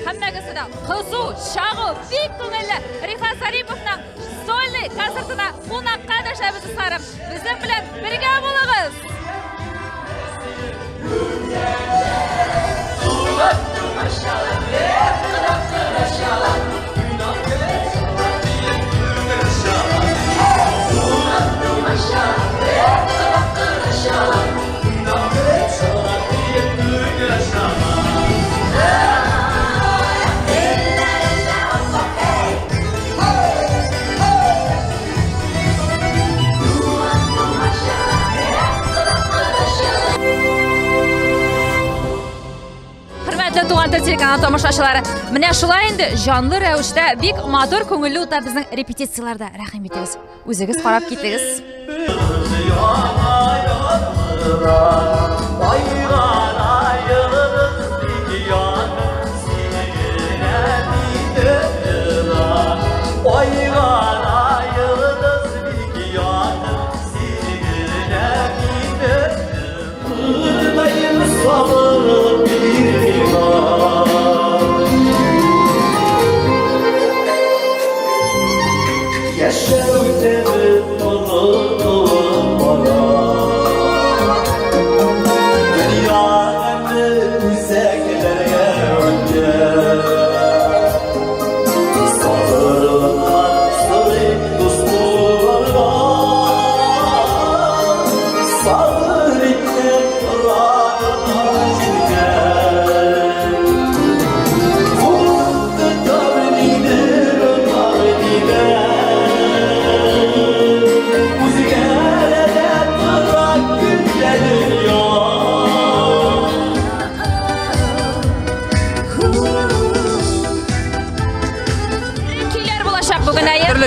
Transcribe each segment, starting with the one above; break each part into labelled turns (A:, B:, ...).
A: Hammagasida qizu, shag'u, bek ko'ngilli Rifat Zaripovning so'lli konsertida qonaqqa tashabbiz sarim. Bizlar bilan birga bo'lamiz. Telekanal tomoshabinlari, mana shulay endi jonli ravishda bek motor ko'ngilli o'ta bizning repetitsiyalarda rahim etamiz. O'zingiz qarab ketingiz.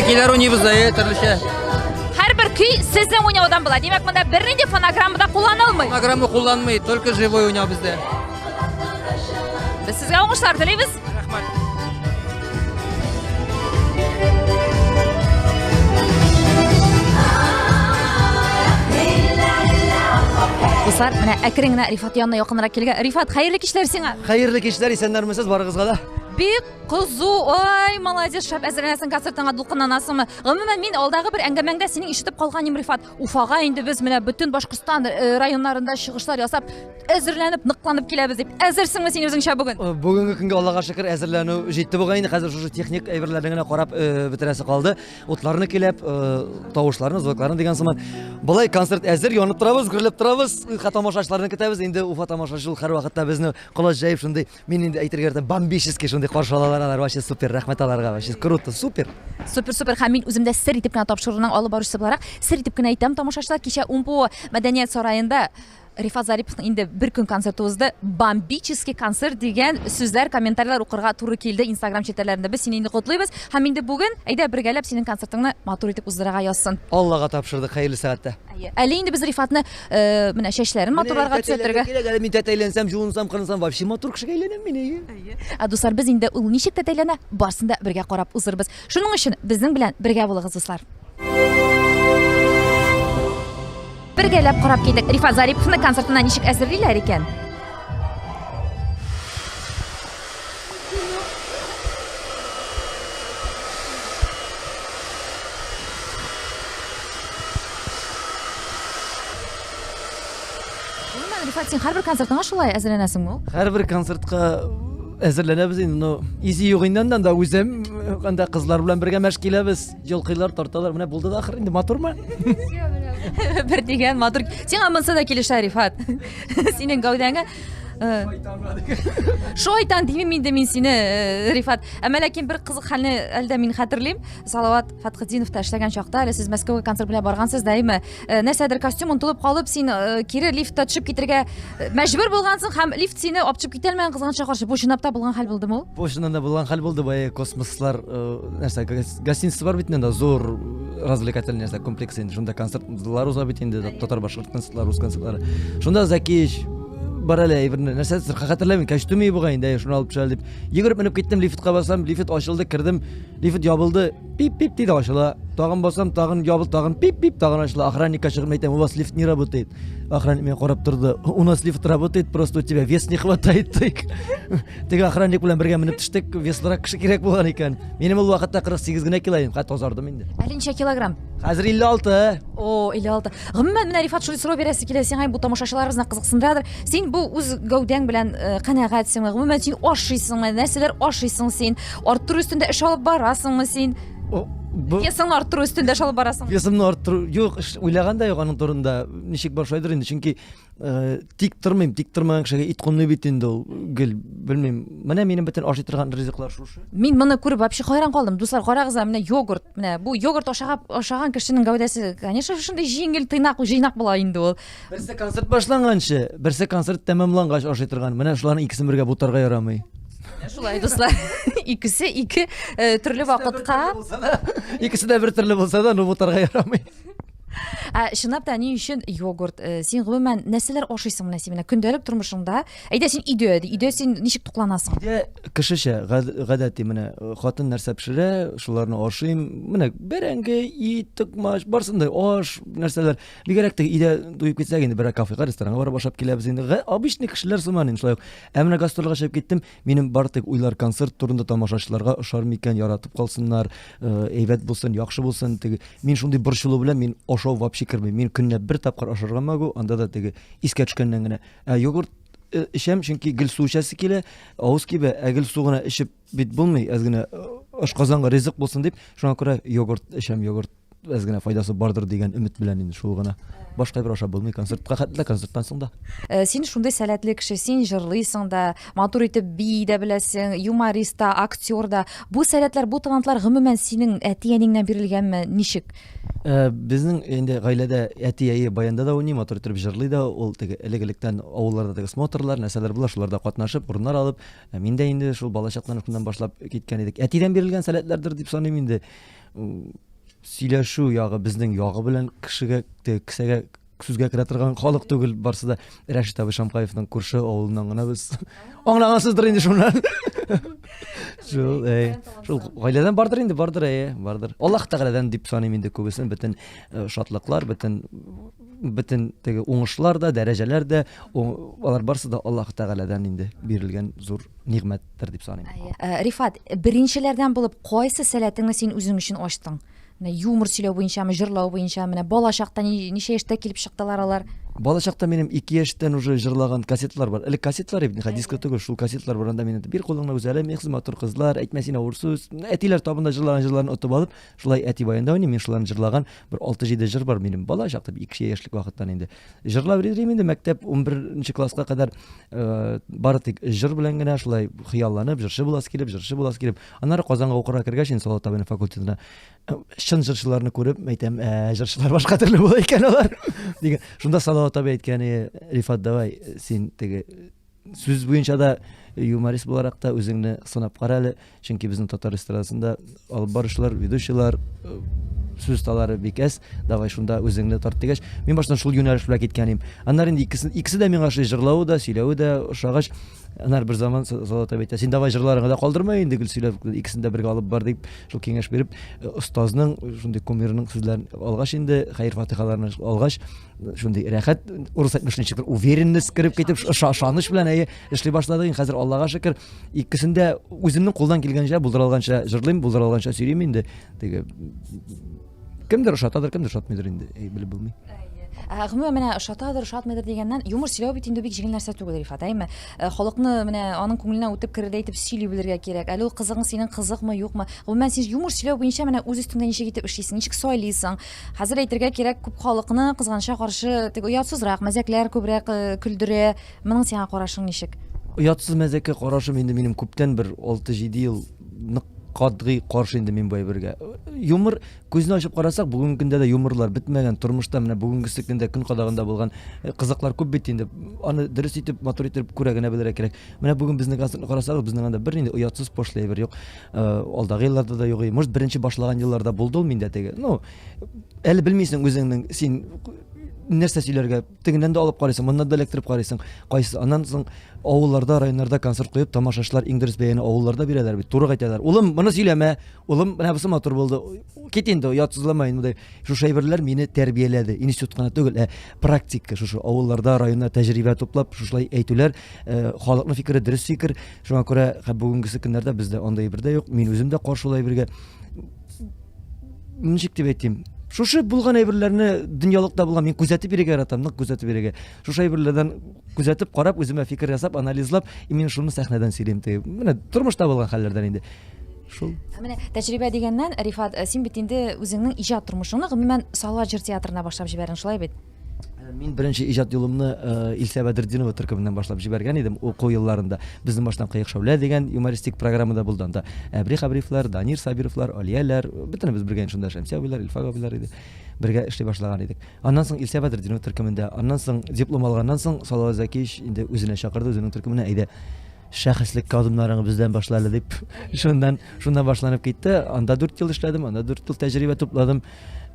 B: Keyler oynayımız da yeterli.
A: Her bir kuy sizden oynayıdan болады. Demek bunda birinci fonogramda kullanılmıyor.
B: Fonogramda kullanmayı, только живой oynuyor bizde.
A: Biz sizge oңuштар тілейбіз.
B: Rahmat.
A: Dostlar, mana akringina Rifat yanına yakınlara kelgan. Rifat, hayırlı kishlar senga.
C: Hayırlı kishlar, esenlarmisiz barig'izga da.
A: Bek qizu, oy, молодец, shab azranasan konsertga dulqinlanasizmi? Umuman men oldagi bir angamangda sening eshitib qolganim Rifat. Ufaga endi biz mana butun Boshqirdiston rayonlarida chiqishlar yasab, azrlanib, niqlanib kelamiz deb. Azrsingmi sen o'zing shab bugun?
C: Bugungi kunga Allohga shukr azrlanu jetdi bo'lgan. Endi hozir shu texnik ayverlarni qarab bitirasi qoldi. O'tlarni kelib, tovushlarni, zvuklarni degan zaman. Bulay konsert azr yonib turamiz, gurilib turamiz. Tomoshachilarni ketamiz. Endi Ufa tomoshachi har vaqtda bizni qilajayib shunday men endi aytirganda bambishskiy shunday qarshi olalar. Вообще супер, rahmat alarga. Вообще круто, супер.
A: Super. Ham men o'zimda sir etib qana topshiriqning olib borishsi bilan sir etib qana aytam tomoshachilar kecha Umpo madaniyat saroyida Rifat Zaripovning endi bir kun konserti o'zida bambichеский konsert degan so'zlar, kommentariylar o'qirga to'g'ri keldi Instagram chetlarida. Biz seni endi qutlaymiz. Ham endi bugun ayda birgalab sening konsertingni motor etib o'zlariga yozsin.
C: Allohga topshirdik, xayrli soatda.
A: Ali endi biz Rifatni mana shashlarini motorlarga tushirtirga.
C: Men tataylensam, juvunsam, qilinsam, вообще motor kishiga aylanam men.
A: Do'stlar, biz endi u nechik tataylana barsında birga qarab o'zirmiz. Shuning uchun bizning bilan birga bo'linglar do'stlar. Birgalab qarab keldik. Rifat Zaripovning konsertidan nechik asrlilar ekan. Rifat, sen har bir konsertga shulay azrlanasingmi?
C: Har bir konsertga azrlanamiz endi. Izi yo'g'indan da o'zim qanda qizlar bilan birga mashq qilamiz. Yolqilar tortalar, mana bo'ldi da oxir endi motormi?
A: Bir degan motor. Sen ham bo'lsa da kelishlar Rifat. Sening gavdanga Шайтан деймін мен де мен сені Рифат. Әмма ләкин бір қызық хәлне әлдә мин хәтерлим. Салават Фатхетдиновта эшләгән чакта, әле сез Мәскәүгә концерт белән баргансыз да, әйме? Нәрсәдер костюм онытылып калып, син кире лифтта төшеп китәргә мәҗбүр булгансың һәм лифт сине алып китә алмаган кызганча каршы. Бу чынлап та булган хәл булдымы ул?
C: Бу чыннан да булган хәл булды, бая космослар нәрсә гостиница бар бит инде, зур развлекательный нәрсә комплекс инде. Шунда концертлар уза бит инде, татар башкорт концертлары, рус концертлары. Шунда Закиш бар әле әйберне нәрсә хәтерләмим, костюмы буган инде, шуны алып төшәл дип. Йөгереп менеп киттем, лифтка басам, лифт ачылды, кирдем, лифт ябылды, пип-пип диде ачыла. Тагын басам, тагын ябылды, тагын пип-пип, тагын ачыла. Охранникка чыгып әйтәм, у вас лифт не работает. Охранник меня карап торды. У нас лифт работает, просто у тебя вес не хватает. Теге охранник белән бергә менеп төштек, веслырак кеше кирәк булган икән. Минем ул вакытта 48 генә килоем, хәтта озардым инде.
A: Әле ничә килограмм?
C: Хәзер 56.
A: О, 56. Гомумән менә Рифат шундый сорау бирәсе килә, сиңа бу тамашачыларыбызны кызыксындырадыр. Син бу үз гәүдәң белән канәгатьсеңме? Гомумән син ашыйсыңмы? Нәрсәләр ашыйсың син? Арттыру өстендә эш алып барасыңмы син? Весың арттыру өстендә эш алып барасың.
C: Весымны арттыру юк, уйлаган да юк аның турында. Ничек башлайдыр инде, чөнки тик тормыйм, тик тормаган кешегә ит кунмый бит инде ул. Гел, белмим. Менә минем бөтен ашый торган ризыклар шушы.
A: Мин моны күреп вообще хайран калдым. Дуслар, карагыз, менә йогурт, менә бу йогурт ашаган кешенең гәүдәсе, конечно, шундый җиңел, жыйнак була инде ул.
C: Берсе концерт башланганчы, берсе концерт тәмамлангач ашый торган. Менә шуларның икесен бергә бутарга ярамый.
A: Шулай, дуслар. Икесе ике төрле вакытка.
C: Икесе дә бер төрле булса да, ну бутарга ярамый.
A: Чынлап та ни өчен йогурт? Син гомумән нәрсәләр ашыйсың менә син көндәлек тормышыңда? Әйдә син өйдә син ничек тукланасың?
C: Өйдә кешечә гадәти менә хатын нәрсә пешерә, шуларны ашыйм. Менә бәрәңге, ит, токмаш, барсын да аш, нәрсәләр. Бигрәк тә өйдә туеп китсәк инде бер кафега, ресторанга барып ашап киләбез инде. Обычный кешеләр сыман инде шулай ук. Ә менә гастрольгә чыгып киттем. Минем бар тик уйлар концерт турында тамашачыларга ошар микән, яратып калсыннар, әйбәт булсын, яхшы булсын. Теге мин шундый борчылу белән мин ашау вообще кермим. Мин көнне бер тапкыр ашарга магу, анда да теге искә төшкәннән генә. Йогурт эчәм, чөнки гел су эчәсе килә, авыз кибә, гел су гына эчеп бит булмый, аз гына ашказанга ризык булсын дип, шуңа күрә йогурт эчәм, йогурт аз гына файдасы бардыр дигән өмет белән инде шул гына. Башка бер ашап булмый концертка, хәтта концерттан соң да.
A: Син шундый сәләтле кеше, син җырлыйсың да, матур итеп бии дә беләсең, юморист да, актер да. Бу сәләтләр, бу талантлар гомумән синең әти-әниннән бирелгәнме? Ничек?
C: Безнең инде гаиләдә әти-әйе баянда да уйный, матур итеп җырлый да, ул теге элек-электән авылларда теге смотрлар, нәрсәләр була, шуларда катнашып, урыннар алып, мин дә инде шул балачактан шуннан башлап киткән идек. Әтидән бирелгән сәләтләрдер дип саныйм инде. Сөйләшү ягы безнең ягы белән кешегә, кесәгә сүзгә керә торган халык түгел, барсы да Рәшит абый Шамкаевның күрше авылыннан гына без аңлагансыздыр инде шуннан. Шул гаиләдән бардыр инде, бардыр. Аллаһ Тәгаләдән дип саныйм инде күбесен, бөтен шатлыклар, бөтен теге уңышлар да, дәрәҗәләр дә, алар барсы да Аллаһ Тәгаләдән инде бирелгән зур нигъмәттер дип саныйм.
A: Рифат, беренчеләрдән булып кайсы сәләтеңне син үзең өчен ачтың? Юмор сөйләү буенча, җырлау буенча, менә балачакта ничә яшьтә килеп чыктылар алар?
C: Балачакта минем 2 яшьтән уже җырлаган кассетлар бар. Элек кассетлар иде, диско түгел, шул кассетлар бар, анда минем бер кулыңны үзәлә, мехсез матур кызлар, әйтмәсин авыр сүз. Әтиләр табында җырлаган җырларны отып алып, шулай әти баянда уйный, мин шуларны җырлаган бер 6-7 җыр бар минем балачакта, 2 яшьлек вакыттан инде. Җырлап йөрим инде, мәктәп 11нче класска кадәр бары тик җыр белән генә шулай хыялланып, җырчы буласы килеп. Аннары Казанга укырга кергәч, Салават абыйның факультетына чын җырчыларны күреп, әйтәм, җырчылар башка төрле була икән алар. Диген. Шунда Салават абый әйткәне, Рифат, давай, син теге сүз буенча да юморист буларак та үзеңне сынап кара әле, чөнки безнең татар эстрадасында алып баручылар, ведущийлар сүз талары бик әз, давай шунда үзеңне тарт дигәч, мин баштан шул юнәлеш белән киткәнем. Аннары инде икесе дә миңа җырлавы да, сөйләве дә ошагач, аннары бер заман Салават абый әйтә, син давай җырларыңны да калдырма инде, гел сөйләп, икесен дә бергә алып бар дип, шул киңәш биреп, остазның шундый кумирының сүзләрен алгач инде, хәйр-фатихаларны алгач, шундый рәхәт, урыс әйтмешничек уверенность кереп китеп, ышаныч белән эшли башладык. Хәзер Аллага шөкер, икесендә үземнең кулдан килгәнчә, булдыралганча җырлыйм, булдыралганча сөйлим инде. Теге кемдер ошатадыр, кемдер ошатмыйдыр инде, белеп булмый.
A: Гомумән менә шатадыр, шатмыйдыр дигәннән юмор сөйләү бит инде бик җиңел нәрсә түгел, Рифат, әйме? Халыкны менә аның күңеленә үтеп керде әйтеп сөйли белергә кирәк. Әле ул кызыгың синең кызыкмы, юкмы? Гомумән син юмор сөйләү буенча менә үз өстеңдә ничек итеп эшлисең, ничек сайлыйсың? Хәзер әйтергә кирәк, күп халыкны кызганычка каршы теге оятсызрак, мәзәкләр күбрәк көлдерә. Моның сиңа карашың ничек?
C: Оятсыз мәзәккә карашым инде минем күптән бер 6-7 ел нык катгый каршы инде мин бу әйбергә. Юмор күзне ачып карасак, бүгенге көндә дә юморлар бетмәгән, тормышта менә бүгенге көндә көн кадагында булган кызыклар күп бит инде. Аны дөрес итеп, матур итеп күрәгенә белергә кирәк. Менә бүген безнең концертны карасагыз, безнең анда бер инде оятсыз пошлый әйбер юк. Алдагы елларда да юк. Может, беренче башлаган елларда булды ул миндә теге. Ну, әле белмисең үзеңнең син нәрсә сөйләргә, тегеннән дә алып карыйсың, моннан да электрип карыйсың. Кайсы аннан соң авылларда, районнарда концерт куеп, тамашачылар иң дөрес бәяне авылларда бирәләр бит. Туры әйтәләр. Улым, моны сөйләмә. Улым, менә бусы матур булды. Кит инде, ятсызламайын мондай. Шушы әйберләр мине тәрбияләде. Институтка түгел, практика шушы авылларда, районда тәҗрибә туплап, шушылай әйтүләр, халыкның фикере дөрес фикер. Шуңа күрә бүгенге көннәрдә бездә андай бер дә юк. Мин үзем дә каршылай бергә. Ничек дип әйтим? Шушы булган әйберләрне дөньялыкта булган мин күзәтеп бирергә яратам, нык күзәтеп бирергә. Шушы әйберләрдән күзәтеп карап, үземә фикер ясап, анализлап, мин шуны сәхнәдән сөйлим теге. Менә тормышта булган хәлләрдән инде. Шул.
A: Менә тәҗрибә дигәннән, Рифат, син бит инде үзеңнең иҗат тормышыңны гомумән Салават җыр театрына башлап җибәрдең, шулай бит?
C: Мин беренче иҗат юлымны Илсә Бәдретдинова төркемнән башлап җибәргән идем. Уку елларында безнең баштан Кыек Шәүлә дигән юмористик программада булды анда. Әбри Хабрифлар, Данир Сабировлар, Алияләр, бөтенебез бергә шунда Шәмсия абыйлар, Илфак абыйлар иде. Бергә эшли башлаган идек. Аннан соң Илсә Бәдретдинова төркемендә, аннан соң диплом алганнан соң Салават Зәкиевич инде үзенә чакырды, үзенең төркеменә әйдә. Шәхеслек адымнарыңны бездән башла әле дип. Шуннан башланып китте. Анда 4 ел эшләдем, анда 4 ел тәҗрибә тупладым.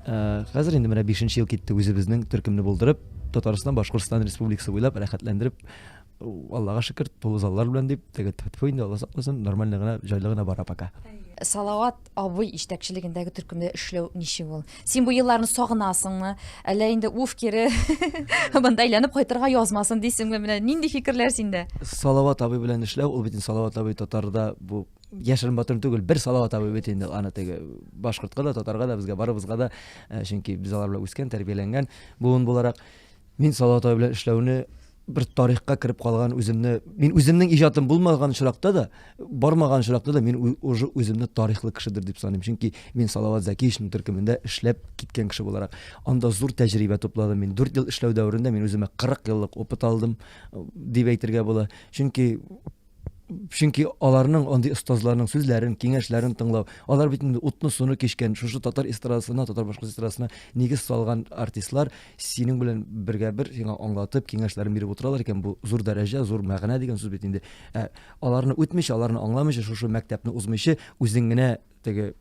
C: Хәзер инде менә 5нче ел китте үзебезнең төркемне булдырып, Татарстан, Башкортстан Республикасы буйлап рәхәтләндереп, Аллага шөкер, тулы заллар белән дип, теге инде Алла сакласын, нормаль гына, җайлы гына бара пока.
A: Салават абый җитәкчелегендәге төркемдә эшләү ничек ул? Син бу елларны сагынасыңмы? Әллә инде уф кире монда әйләнеп кайтырга язмасын дисеңме? Менә нинди фикерләр синдә?
C: Салават абый белән эшләү, ул бит Салават абый татарда бу яшерен батыр түгел, бер Салават абый бит инде аны теге башкортка да, татарга да, безгә барыбызга да, чөнки без алар белән үскән, тәрбияләнгән. Буын буларак мин Салават абый белән эшләүне бер тарихка кирип калган мин үземнең иҗатым булмаган чиракта да, бармаган чиракта да мин уже үземне тарихлы кешедер дип саныйм. Чөнки мин Салават Зәкиевичнең төркемендә эшләп киткән кеше буларак, анда зур тәҗрибә тупладым. Мин 4 ел эшләү дәверендә мин үземә 40 еллык опыт алдым дип әйтергә була. Чөнки аларның андый остазларның сүзләрен, киңәшләрен тыңлау, алар бит инде утны суны кичкән, шушы татар эстрадасына, татар башкорт эстрадасына нигез салган артистлар синең белән бергә бер сиңа аңлатып, киңәшләрен биреп утыралар икән. Бу зур дәрәҗә, зур мәгънә дигән сүз бит инде. Аларны үтмичә, аларны аңламыйча, шушы мәктәпне узмыйча, үзең генә теге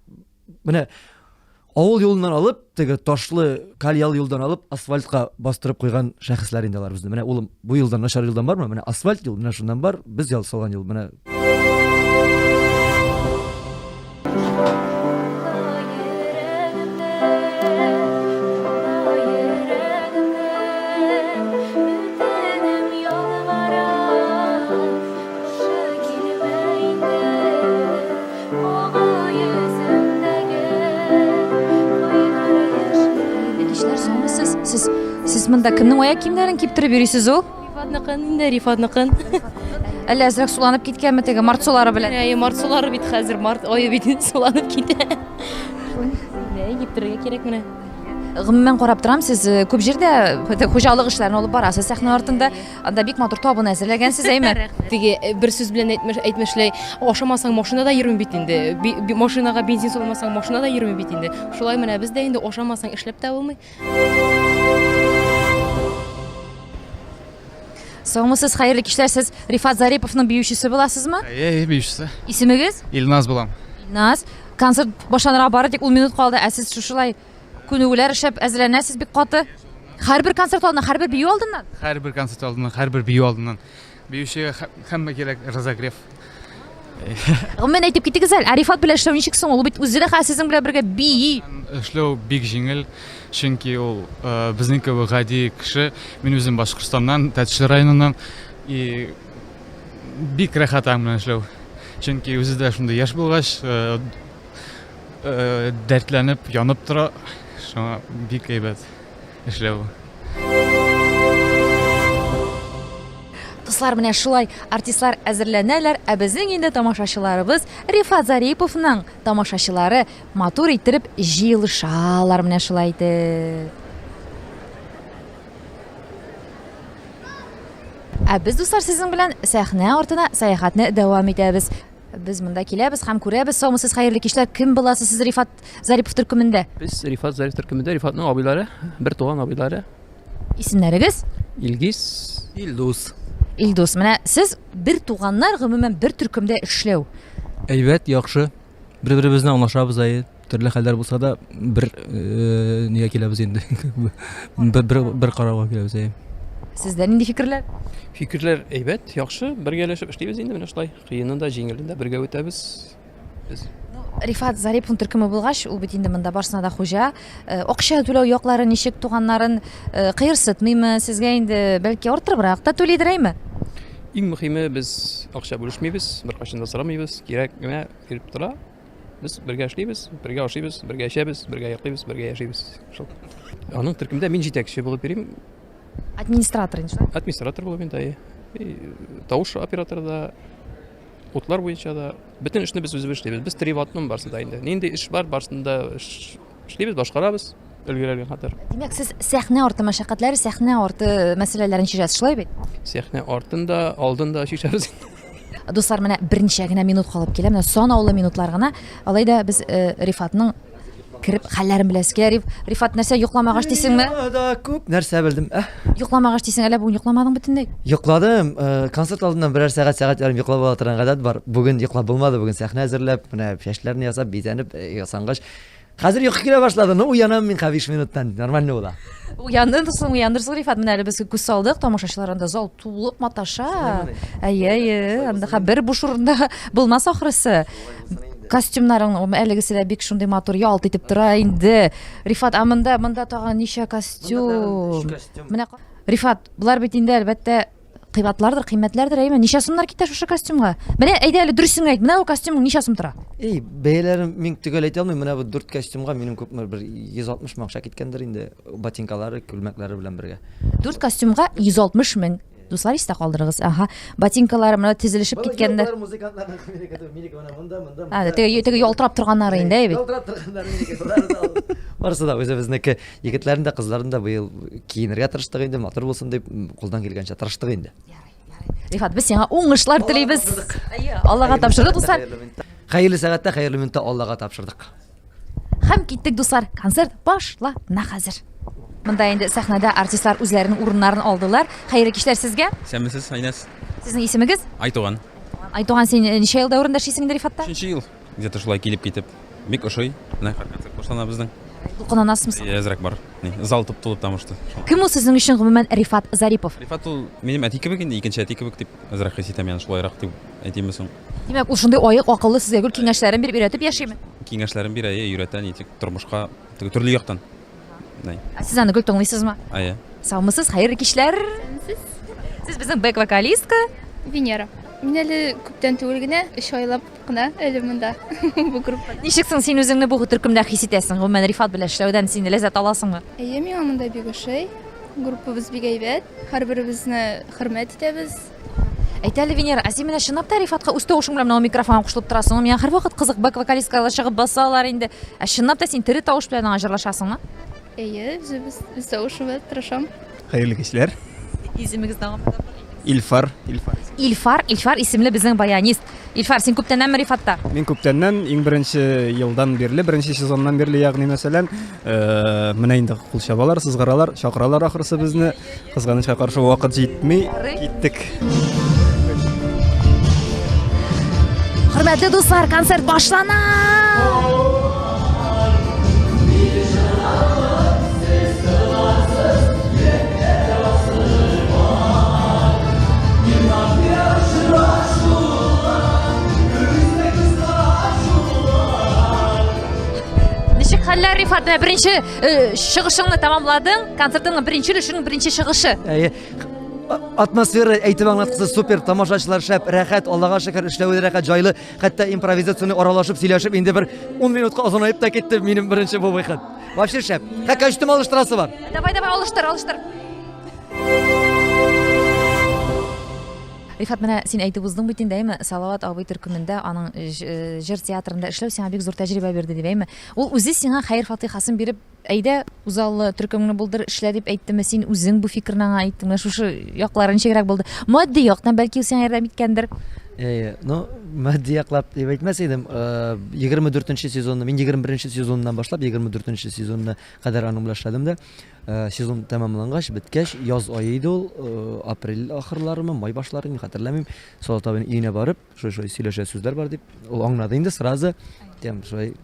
C: менә авыл юлыннан алып, теге ташлы кальял юлдан алып, асфальтка бастырып куйган шәхесләр инде алар безне. Менә улым, бу елдан начар елдан бармы? Менә асфальт юл, менә шуннан бар, без ял салган юл. Менә
A: Siz монда кемнең аяк киемнәрен киптиреп йөрисез ул?
D: Рифатныкын.
A: Әллә әзрәк суланып киткәнме теге март сулары белән?
D: Март сулары бит хәзер, март ае бит суланып китә. Киптерергә кирәк менә.
A: Гомумән карап торам, сез күп җирдә хуҗалык эшләрен алып барасыз сәхнә артында. Анда бик матур табын әзерләгәнсез, әйме?
D: Теге бер сүз белән әйтмешләй, ашамасаң машинада йөрмим бит инде. Машинага бензин салмасаң машинада йөрмим бит инде. Шулай менә бездә инде ашамасаң эшләп тә булмый.
A: Саумысыз, хәерле кичләр, сез Рифат Зариповның биючесе буласызмы?
E: Биючесе.
A: Исемегез?
E: Илназ булам.
A: Илназ. Концерт башланырга бары тик ул минут калды, ә сез шушылай күнегүләр эшләп әзерләнәсез бик каты. Һәрбер концерт алдыннан, һәрбер бию алдыннан.
E: Һәрбер концерт алдыннан, һәрбер бию алдыннан. Биючегә һәммә кирәк разогрев.
A: Гомумән әйтеп китегез әле, Рифат белән эшләү ничек соң? Ул бит үзе дә сезнең белән бергә бии.
E: Эшләү бик җиңел, чөнки ул безнең кебек гади кеше. Мин үзем Башкортстаннан, Тәтешле районыннан, бик рәхәт белән эшләү. Чөнки үзе дә шундый яшь булгач, дәртләнеп, янып тора. Шуңа бик әйбәт эшләү.
A: Дуслар, менә шулай артистлар әзерләнәләр, ә безнең инде тамашачыларыбыз Рифат Зариповның тамашачылары матур иттереп җыелышалар менә шулай итеп. Ә без дуслар сезнең белән сәхнә артына сәяхәтне дәвам итәбез. Без монда киләбез һәм күрәбез. Саумысыз, хәерле кичләр. Кем буласыз сез Рифат Зарипов төркемендә?
F: Biz Rifat Zarif төркемендә Рифатның абыйлары, бер туган абыйлары.
A: Исемнәрегез?
F: Илгиз,
B: Илдус.
A: Илдус. Менә сез бер туганнар гомумән бер төркемдә эшләү.
G: Әйбәт, яхшы. Бер-беребезне аңлашабыз ай. Төрле хәлләр булса да бер нигә киләбез инде. Бер карарга киләбез ай.
A: Сездә нинди фикерләр?
F: Фикерләр әйбәт, яхшы. Бергәләшеп эшлибез инде менә шулай. Кыенында, җиңелендә бергә үтәбез.
A: Рифат Зариповның төркеме булгач, ул бит инде монда барсына да хуҗа. Акча түләү яклары ничек, туганнарын кыерсытмыймы? Сезгә инде бәлки артырыбрак та түлидерәйме?
F: Иң мөһиме без акча бүлешмибез, беркайчан да сорамыйбыз. Кирәк генә киреп тора. Без бергә эшлибез, бергә ашыйбыз, бергә эчәбез, бергә йоклыйбыз, бергә яшибез. Шул. Аның төркемендә мин җитәкче булып йөрим.
A: Администратор инде.
F: Администратор булып инде. Тавыш операторы да, утлар буенча да бөтен эшне без үзебез эшлибез. Без приватның барсында инде. Нинди эш бар, барсында эшлибез, башкарабыз. Өлгерәлгән хәтер.
A: Димәк, сез сәхнә арты мәшәкатьләре, сәхнә арты мәсьәләләрен чишәсез, шулай бит?
F: Сәхнә артында, алдында шишәбез.
A: Дуслар, менә берничә генә минут калып килә, менә санаулы минутлар гына. Алайда без Рифатның кирип хәлләрен беләскә. Рифат, нәрсә йокламагач дисеңме?
C: Да күп нәрсә белдем.
A: Йокламагач дисең, әле бүген йокламадың бөтенләй.
C: Йокладым. Концерт алдыннан берәр сәгать ярым йоклап ала торган гадәт бар. Бүген йоклап булмады. Бүген сәхнә әзерләп, менә чәчләрне ясап, бизәнеп, ясангач. Хәзер йокы килә башлады. Ну, уянам мин 5 минуттан. Нормально була.
A: Уяндырсың, Рифат, менә әле без күз салдык, тамашачыларында зал тулып маташа. Әйе, анда бер буш урында булмас ахрысы. Костюмнарың әлегесе бик шундый матур ялт итеп тора инде. Рифат, монда тагын ничә костюм. Менә Рифат, булар бит инде әлбәттә кыйбатлардыр, кыйммәтләрдер, әйме? Ничә сумнар китә шушы костюмга? Менә әйдә әле дөресен әйт. Менә бу костюмның ничә сум тора?
C: Бәяләрен мин төгәл әйтә алмыйм. Менә бу 4 костюмга минем күпме бер 160 мең акча киткәндер инде. Ботинкалары, күлмәкләре белән бергә.
A: 4 костюмга 160 мең. Дуслар, истә калдырыгыз. Батинкалары менә тизелешеп киткәннәр.
C: Музыкантларның монда.
A: Теге ялтырап торганнары инде, бит.
C: Ялтырап торганнары. Барысы да үзебезнеке егетләрен дә, кызларын да быел киенергә тырыштык инде, матур булсын дип, кулдан килгәнчә тырыштык инде.
A: Рифат, без сиңа уңышлар телибез. Аллага тапшырдык, дуслар.
C: Хәерле сәгатьтә, хәерле минутта Аллага тапшырдык.
A: Һәм киттек, дуслар. Концерт башлана хәзер. Монда инде сәхнәдә артистлар үзләренең урыннарын алдылар. Хәерле кичләр сезгә.
H: Сәмесез, Айнас.
A: Сезнең исемегез?
H: Айтуган.
A: Айтуган, син ничә елда урында эшлисең инде Рифатта?
H: 3 ел. Где-то шулай килеп китеп. Бик ошый. Менә концерт башлана безнең.
A: Кулкынанасызмы?
H: Әзрәк бар. Зал туп-тулып тамашты.
A: Кем ул сезнең өчен гомумән Рифат Зарипов?
H: Рифат ул минем әти кебек инде, икенче әти кебек дип әзрәк хис итәм, яны шулайрак дип әйтимме соң.
A: Димәк, ул шундый аек, акыллы, сезгә гүр киңәшләрен биреп өйрәтеп яшиме?
H: Киңәшләрен бирә, өйрәтә, ничек тормышка төрле яктан.
A: Сез аны гүр тыңлыйсызмы?
H: Ая.
A: Саумысыз, хәерле кичләр. Сез безнең бэк-вокалистка.
I: Венера. Мин әле күптән түгел генә 3 айлап кына әле монда бу группада.
A: Ничек соң син үзеңне бу төркемдә хис итәсең? Гомумән Рифат белән эшләүдән син ләззәт аласыңмы?
I: Әйе, миңа монда бик ошый. Группабыз бик әйбәт. Һәрберебезне хөрмәт итәбез.
A: Әйт әле, Венера, син менә чынлап та Рифатка үз тавышың белән менә микрофонга кушылып торасың. Миңа һәрвакыт кызык, бэк-вокалисткалар чыгып басалар инде. Чынлап та син тере тавыш белән җырлашасыңмы?
I: Әйе, без тавышыбыз тырышам.
G: Хәерле кичләр.
A: Исемегез тагын?
G: Илфар.
A: Илфар исемле безнең баянист. Илфар, син күптәнме Рифатта?
G: Мин күптәннән, иң беренче елдан бирле, беренче сезоннан бирле, ягъни мәсәлән, менә инде кул чабалар, сызгыралар, чакыралар ахрысы безне. Кызганычка каршы вакыт җитми, киттек.
A: Хөрмәтле дуслар, концерт башлана! Ничек хәлләр, Рифат? Беренче чыгышыңны тәмамладың, концертның беренче өлешенең беренче чыгышы.
C: Атмосфера әйтеп аңлаткысы супер, тамашачылар шәп, рәхәт, Аллага шөкер, эшләүе рәхәт, җайлы. Хәтта импровизацияны аралашып, сөйләшеп, инде бер 10 минутка озынайып та китте минем беренче бу выход. Вообще шәп. Костюм алыштырасы бар.
A: Давай, алыштыр. Рифат, менә син әйтеп уздың бит инде, әйме, Салават абый төркемендә, аның җыр театрында эшләү сиңа бик зур тәҗрибә бирде дип, әйме. Ул үзе сиңа хәер фатихасын биреп, әйдә, Узаллы төркемеңне булдыр, эшлә дип әйттеме, син үзең бу фикерне аңа әйттеңме, шушы яклары ничегрәк булды? Матди яктан бәлки ул сиңа ярдәм иткәндер.
C: Ну, матди яклап дип әйтмәс идем. 24-нче сезонны, мин 21-нче сезоннан башлап 24-нче сезонна кадәр аның белән эшләдем дә. Сезон тәмамлангач, биткәч, яз ае иде ул, апрель ахырларымы, май башлары, мин хәтерләмим. Салават абыйның өенә барып, шуй сөйләшә сүзләр бар дип, ул аңлады инде сразу. Тем шулай,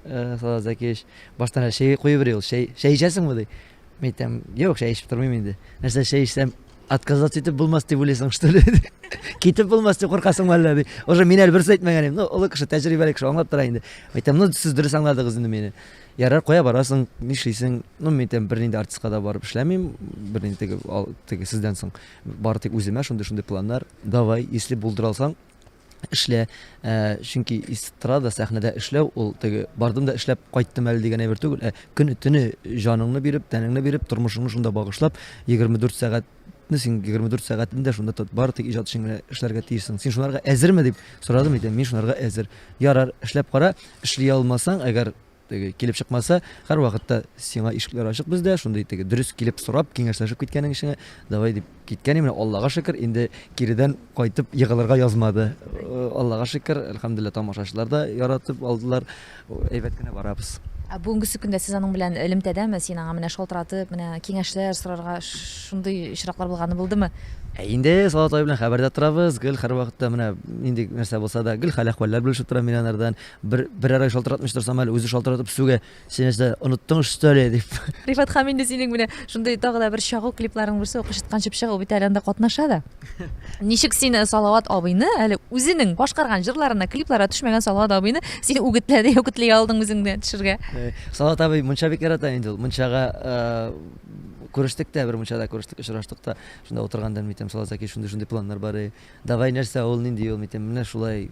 C: Салават Закич, баштан шәй куеп бирә ул, шәй эчәсеңме ди. Мин әйтәм, юк, шәй эчеп тормыйм инде. Нәрсә шәй эчсәм, отказаться итеп булмас дип уйлыйсың, что ли? Китеп булмас дип куркасың әллә ди. Уже мин әле берсе әйтмәгәнем. Ну, ул кеше тәҗрибәле кеше аңлап тора инде. Әйтәм, ну, сез дөрес аңладыгыз инде мине. Ярар, кая барасың, нишлисең? Ну, мин әйтәм, бернинди артистка да барып эшләмим, бернинди теге сездән соң бары тик үземә шундый планнар. Давай, если булдыра алсаң, эшлә. Чөнки эстрада сәхнәдә эшләү, ул теге бардым да эшләп кайттым әле дигән әйбер түгел. Көне-төне җаныңны биреп, тәнеңне биреп, тормышыңны шунда багышлап, 24 сәгать син 24 сәгатендә шунда бар тик иҗат эшеңне эшләргә тиешсең. Син шуларга әзерме дип сорадым идем. Мин шуларга әзер. Ярар, эшләп кара, эшли алмасаң, әгәр теге килеп чыкмаса, һәр вакытта сиңа ишекләр ачык бездә, шундый теге дөрес килеп сорап, киңәшләшеп киткәнең өчен, давай дип киткән именно Аллага шөкер, инде киридән кайтып егылырга язмады. Аллага шөкер, әлхәмдүлилләh тамашачылар да яратып алдылар. Әйбәт кенә барабыз.
A: Бүгенге көндә сез аның белән элемтәдәме? Син аңа менә шалтыратып, менә киңәшләр сорарга шундый очраклар булганы булдымы?
C: Инде Салават абый белән хәбәрдә торабыз. Гел һәр вакытта менә нинди нәрсә булса да, гел хәл әхваллар белешеп тора миллионнардан. Бер ара шалтыратмыш торсам әле үзе шалтыратып сүгә. Син нәрсә оныттың штөле дип.
A: Рифат һәм инде синең менә шундый тагы да бер чагу клипларың булса, укышыткан чыпчыгы ул бит әле анда катнаша да. Ничек син Салават абыйны әле үзенең башкарган җырларына, клипларга төшмәгән Салават абыйны син үгетләй алдың үзеңне төшергә?
C: Салават абый мунча бик ярата инде ул. Мунчага күрештек тә, бер мунчада күрештек, очраштык та. Шунда утырганда митем Салават Закич шундый планнар бар. Давай нәрсә ул нинди ул митем, менә шулай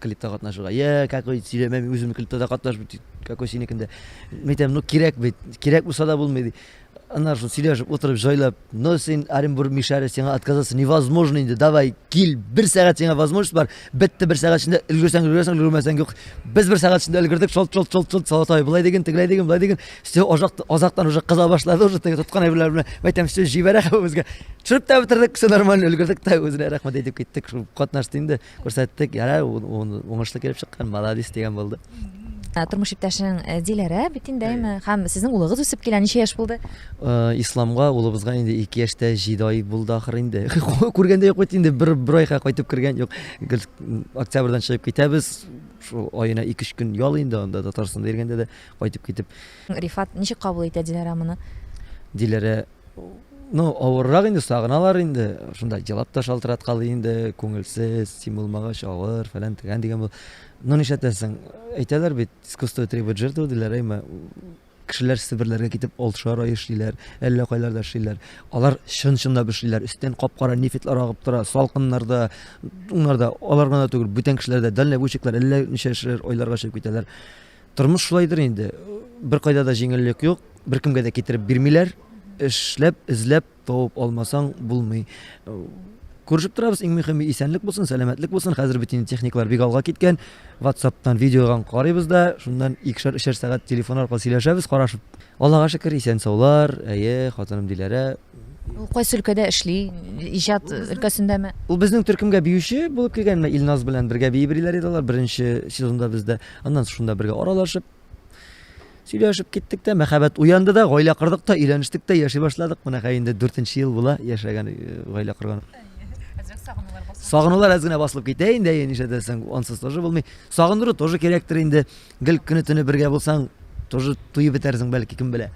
C: клипта катнашырга. Какой сөйләмә, мин үзем клипта да катнаш бит. Какой синекендә. Митем, ну кирәк бит. Кирәк булса да булмый ди. Аннар шул сөйләшеп утырып җайлап, ну син Оренбург мишәре сиңа отказаться невозможно инде. Давай, кил, 1 сәгать сиңа возможность бар. Бетте 1 сәгать эчендә өлгерсәң, өлгермәсәң юк. Без 1 сәгать эчендә өлгердек. Шол Салават абый булай дигән, тегеләй дигән, булай дигән. Все азактан уже кыза башлады, уже теге тоткан әйберләр белән. Мәйтәм, все җибәрә безгә. Төшереп тә бетердек, все нормально өлгердек тә үзенә рәхмәт әйтеп киттек. Шул катнашты инде. Күрсәттек, яра, уңышлы килеп чыккан, молодец дигән булды.
A: Тормыш иптәшең Диләрә бит инде, һәм сезнең улыгыз үсеп килә, ничә яшь булды?
C: Исламга улыбызга инде 2 яшьтә 7 ай булды ахыр инде. Күргәндә юк бит инде, бер айга кайтып кергән юк. Октябрьдан чыгып китәбез. Шул аена 2-3 көн ял инде анда Татарстанда йөргәндә дә кайтып китеп.
A: Рифат ничек кабул итә Диләрә моны?
C: Диләрә ну, авыррак инде, сагыналар инде. Шунда җылап та шалтыраткалы инде, күңелсез, син булмагач авыр фәлән дигән бу. Ну, нишләтәсең? Әйтәләр бит, искусство требует жертвы диләр, әйме. Кешеләр себерләргә китеп алшар эшлиләр, әллә кайларда эшлиләр. Алар чын-чынлап эшлиләр. Өстән кап-кара нефитлар агып тора, салкыннарда, уңнарда, алар гына түгел, бүтән кешеләрдә дальнобойщиклар әллә ничә эшләр ойларга чыгып китәләр. Тормыш шулайдыр инде. Бер кайда да җиңеллек юк, беркемгә дә китереп бирмиләр. Эшләп, эзләп табып алмасаң булмый. Күрешеп торабыз, иң мөһиме исәнлек булсын, сәламәтлек булсын. Хәзер бит инде техниклар бик алга киткән. WhatsApp'тан видеодан карыйбыз да, шуннан 2-3 сәгать телефон аркылы сөйләшәбез, карашып. Аллага шөкер, исән саулар, хатыным Диләрә.
A: Ул кайсы өлкәдә эшли? Иҗат өлкәсендәме?
C: Ул безнең төркемгә биюче булып килгән, Илназ белән бергә биебриләр иде алар беренче сезонда бездә. Аннан шунда бергә аралашып сөйләшеп киттек тә, мәхәббәт уянды да, гаилә кырдык та, өйләнештек тә, яши башладык. Менә инде 4нче ел була яшәгән, гаилә кырган. Сагынулар әз генә басылып китә инде, нишлә дисәң, ансыз тоже булмый. Сагындыру тоже кирәктер инде. Гел көне-төне бергә булсаң, тоже туйып бетерсең бәлки, кем белә.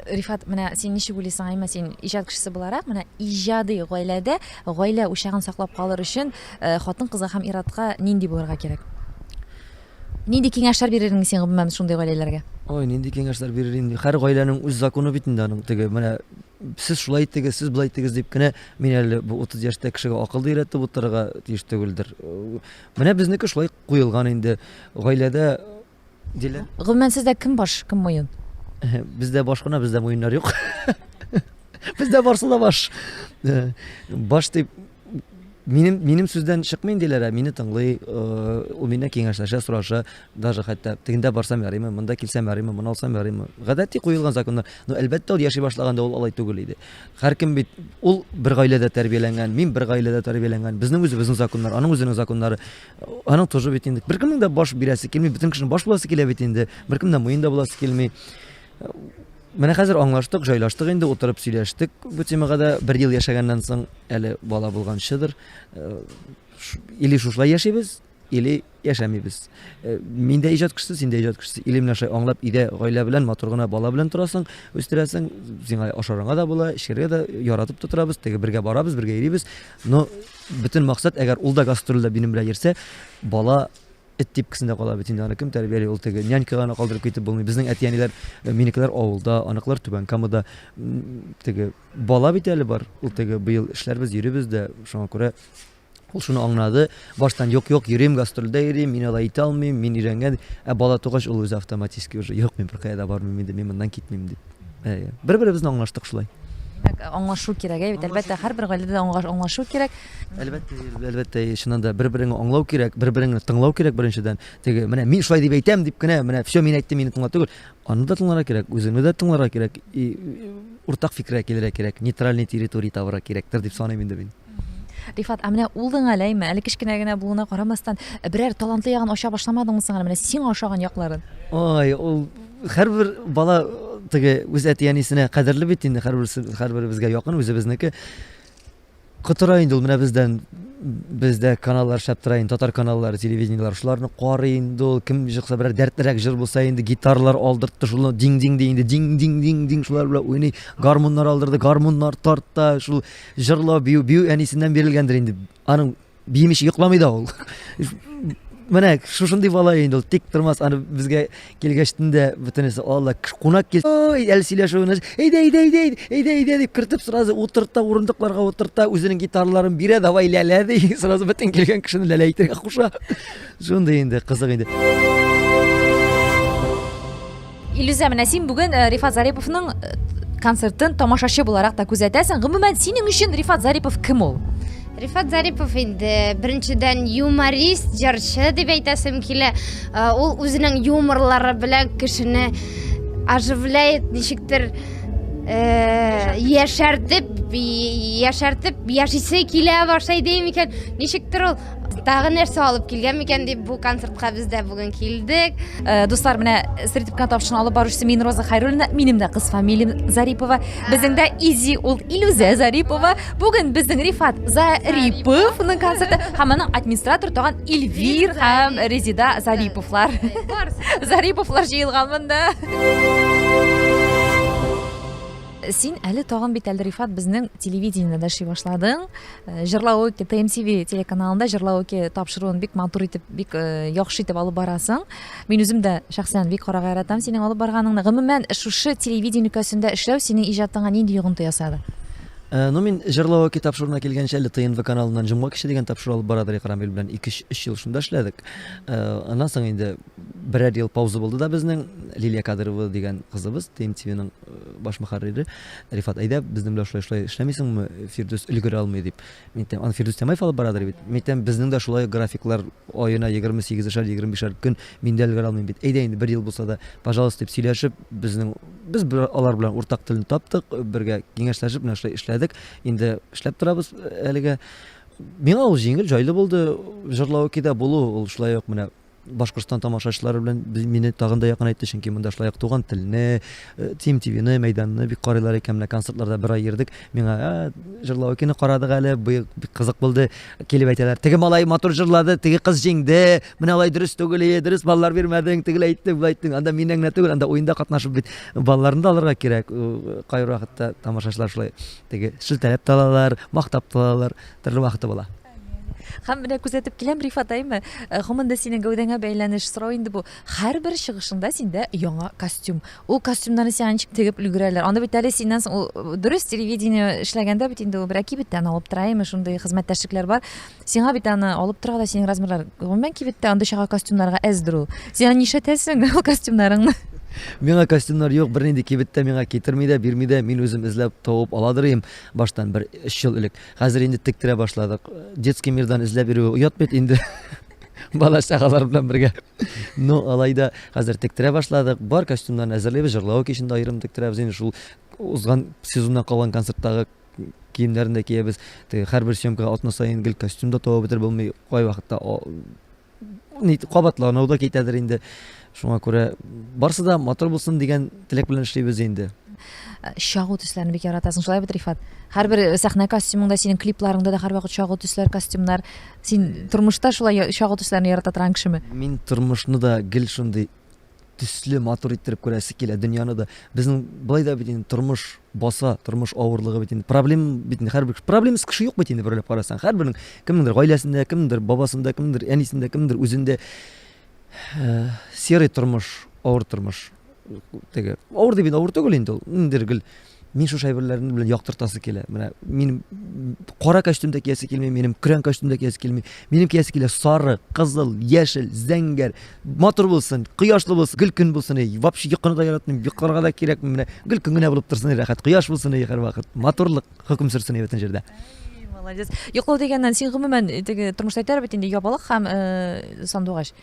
A: Рифат, менә син ничек уйлыйсың, әйме, син иҗат кешесе буларак, менә иҗади гаиләдә гаилә учагын саклап калыр өчен хатын-кызга һәм ир-атка нинди булырга кирәк? Нинди киңәшләр бирерсең син гомумән шундый гаиләләргә?
C: Ой, нинди киңәшләр бирер инде. Һәр гаиләнең үз законы бит инде аның. Теге менә сез шулай иттегез, сез булай иттегез дип кенә мин әле бу 30 яшьтә кешегә акылды өйрәтеп утырырга тиеш түгелдер. Менә безнеке шулай куелган инде. Гаиләдә дилә.
A: Гомумән сездә кем баш, кем муен?
C: Бездә башкана, бездә муеннар юк. Бездә барсы да баш. Баш дип минем сүздән чыкмый диләр, мине тыңлый, ул мине киңәшләшә, сораша, даже хәтта тегендә барсам ярыймы, монда килсәм ярыймы, моны алсам ярыймы. Гадәти куелган законнар. Ну әлбәттә ул яши башлаганда ул алай түгел иде. Һәркем бит ул бер гаиләдә тәрбияләнгән, мин бер гаиләдә тәрбияләнгән. Безнең үзебезнең законнар, аның үзенең законнары. Аның тоже бит инде беркемнең дә баш бирәсе килми, бөтен кешенең баш буласы килә бит инде. Беркемнең муенда буласы килми. Менә хәзер аңлаштык, җайлаштык инде, утырып сөйләштек. Бу темага да 1 ел яшәгәннән соң әле бала булганчыдыр. Или шушылай яшибез, или яшәмибез. Мин дә иҗат кешесе, син дә иҗат кешесе. Или менә шулай аңлап, иде гаилә белән, матур гына бала белән торасың, үстерәсең, сиңа ашарыңа да була, эшкәргә дә яратып тотырабыз, теге бергә барабыз, бергә йөрибез. Но бөтен максат, әгәр ул да гастрольдә минем белән йөрсә, бала эт типкесендә кала бит инде, аны кем тәрбияли, ул теге нянькага калдырып китеп булмый. Безнең әтиәниләр, минекеләр авылда, аныклар Түбән Камада, теге бала бит әле бар. Ул теге быел эшләрбез, йөрибез дә, шуңа күрә ул шуны аңлады. Баштан юк, йөрим, гастрольдә йөрим, мин алай итә алмыйм, мин өйрәнгән. Бала тугач ул үзе автоматически уже юк, мин бер кая бармыйм инде, мин моннан китмим дип. Бер-беребезне аңлаштык шулай.
A: Аңлашу кирәк, бит әлбәттә һәрбер гаиләдә аңлашу кирәк.
C: Әлбәттә, шуннан да бер-береңне аңлау кирәк, бер-береңне тыңлау кирәк беренчедән. Теге менә мин шулай дип әйтәм дип кенә, менә всё мин әйттем, мине тыңла түгел. Аны да тыңларга кирәк, үзеңне дә тыңларга кирәк, уртак фикергә килергә кирәк, нейтральный территория табарга кирәктер дип саныйм инде мин.
A: Рифат, менә улдың әләйме, әле кечкенә генә булуына карамастан, берәр талантлы ягын аша башламадыңмы соң әле менә син ашаган якларын?
C: Ой, ул һәрбер бала теге үз әтиәнисенә кадерле бит инде, һәрберебезгә якын, үзебезнеке. Кытыра инде ул менә бездә каналлар шәп тора инде, татар каналлары, телевидениелар, шуларны карый инде ул, кем җыкса берәр дәртлерәк җыр булса инде, гитарлар алдыртты, шуны динг-динг инде, динг-динг шулар белән уйный, гармуннар алдырды, гармуннар тартта, шул җырлау, бию әнисеннән бирелгәндер инде. Аның биемичә йокламый да ул. Менә шушындый бала инде ул, тик тормас, аны безгә килгәчтендә бөтенесе Алла кунак кил. Ой, әле сөйләшүне, әйдә дип кертеп сразу утырта, урындыкларга утырта, үзенең гитарларын бирә, давай ләлә ди, сразу бөтен килгән кешене ләлә итәргә куша. Шундый инде, кызык инде.
A: Илюзия, менә син бүген Рифат Зариповның концертын тамашачы буларак та күзәтәсең. Гомумән синең өчен Рифат Зарипов кем ул?
J: Рифат Зарипов инде беренчедән юморист, җырчы дип әйтәсем килә. Ул үзенең юморлары белән кешене оживляет, ничектер яшәртеп яшисе килә башлый дим икән. Ничектер ул тагы нәрсә алып килгән микән дип бу концертка без дә бүген килдек.
A: Дуслар, менә сертификат тапшырышын алып баручысы мин Роза Хайруллина, минем дә кыз фамилиям Зарипова. Безнең дә Изи ул Илюзия Зарипова. Бүген безнең Рифат Зариповның концерты һәм аның администратор тагын Эльвир һәм Резида Зариповлар. Зариповлар җыелган монда. Син әле тагын бит әле Рифат безнең телевидениедә эшли башладың. Җырлау ТМТV телеканалында җырлау тапшыруын бик матур итеп, бик яхшы итеп алып барасың. Мин үзем дә шәхсән бик карага яратам синең алып барганыңны. Гомумән шушы телевидение өлкәсендә эшләү синең иҗатыңа нинди йогынты ясады?
C: Ну мин җырлау тапшыруына килгәнчә әле ТНВ каналыннан җомга кеше дигән тапшыру алып барадыр Икрамил белән 2-3 ел шунда эшләдек. Аннан соң инде берәр ел пауза булды да безнең Лилия Кадырова дигән кызыбыз ТМТВның баш мөхәррире Рифат, әйдә безнең белән шулай эшләмисеңме, Фирдус өлгерә алмый дип. Мин тем аны Фирдус Тәмәев алып барадыр бит. Мин тем безнең дә шулай графиклар аена 28-шәр 25-шәр көн мин дә өлгерә алмыйм бит. Әйдә инде 1 ел булса да, пожалуйста дип сөйләшеп, без алар белән уртак телне таптык, бергә киңәшләшеп менә шулай эшләдек. Инде эшләп торабыз әлегә. Миңа ул җиңел, җайлы булды. Җырлау кидә булу, ул шулай ук менә Башкортстан тамашачылары белән мине тагын да якын айтты, чөнки монда шулай ук туган телне, ТМТВны, мәйданны бик карыйлар икән, менә концертларда бер ай йөрдек. Миңа җырлау кине карадык әле, бик кызык булды. Килеп әйтәләр, теге малай матур җырлады, теге кыз җиңде, менә алай дөрес түгел, дөрес баллар бирмәдең, тегеләй әйтте, булай әйттең. Анда минең генә түгел, анда уенда катнашып бит балларны да алырга кирәк. Кайбер вакытта тамашачылар шулай теге шелтәләп талалар, мактап талалар, төрле вакыты була.
A: Һәм менә күзәтеп киләм Рифат, әйме, гомумән синең гәүдәңә бәйләнеш сорау инде бу. Һәрбер чыгышында синдә яңа костюм. Ул костюмнарны сиңа ничек тегеп өлгерәләр? Анда бит әле синнән соң дөрес телевидение эшләгәндә бит инде ул бер кибеттән алып тораймы, шундый хезмәттәшлекләр бар. Сиңа бит аны алып торырга да синең размерлар. Гомумән кибеттә анда чага костюмнарга әздер ул. Сиңа нишләтәсең ул костюмнарыңны?
C: Миңа костюмнар юк, бернинди кибеттә миңа китерми дә, бирми дә, мин үзем эзләп табып аладыр идем баштан бер 3 ел элек. Хәзер инде тектерә башладык. Детский мирдан эзләп бирү уят бит инде. Бала шагалар белән бергә. Ну, алайда хәзер тектерә башладык. Бар костюмнарны әзерләйбез, җырлау кичендә аерым тектерәбез. Инде шул узган сезоннан калган концерттагы киемнәрне дә киябез. Һәрбер съемкага атна саен гел костюмда табып бетер булмый. Кай вакытта кабатланау да китәдер инде. Шуңа күрә барсы да матур булсын дигән теләк белән эшлибез инде.
A: Шагу төсләрне бик яратасың, шулай бит Рифат. Һәрбер сәхнә костюмыңда, синең клипларыңда да һәрвакыт шагу төсләр, костюмнар. Син тормышта шулай шагу төсләрне ярата торган кешеме?
C: Мин тормышны да гел шундый төсле матур иттереп күрәсе килә, дөньяны да. Безнең былай да бит инде тормыш баса, тормыш авырлыгы бит инде. Проблем бит инде һәрбер проблемсыз кеше юк бит инде берләп карасаң. Һәрбернең кемнеңдер гаиләсендә, кемнеңдер бабасында, кемнеңдер әнисендә, кемнеңдер үзендә серый тормыш, авыр тормыш. Теге авыр дип авыр түгел инде ул. Ниндер гел мин шушы әйберләрне белән яктыртасы килә. Менә минем кара костюмда киясе килми, минем крен костюмда киясе килми. Минем киясе килә сары, кызыл, яшел, зәңгәр, матур булсын, кояшлы булсын, гел көн булсын. Вообще йокыны да яратмыйм, йокырга да кирәк. Менә гел көн генә булып торсын, рәхәт, кояш булсын һәр вакыт. Матурлык хөкем сөрсен бөтен җирдә.
A: Молодец. Йоклау дигәннән син гомумән теге тормышта әйтәр бит инде ябалык һәм сандугач.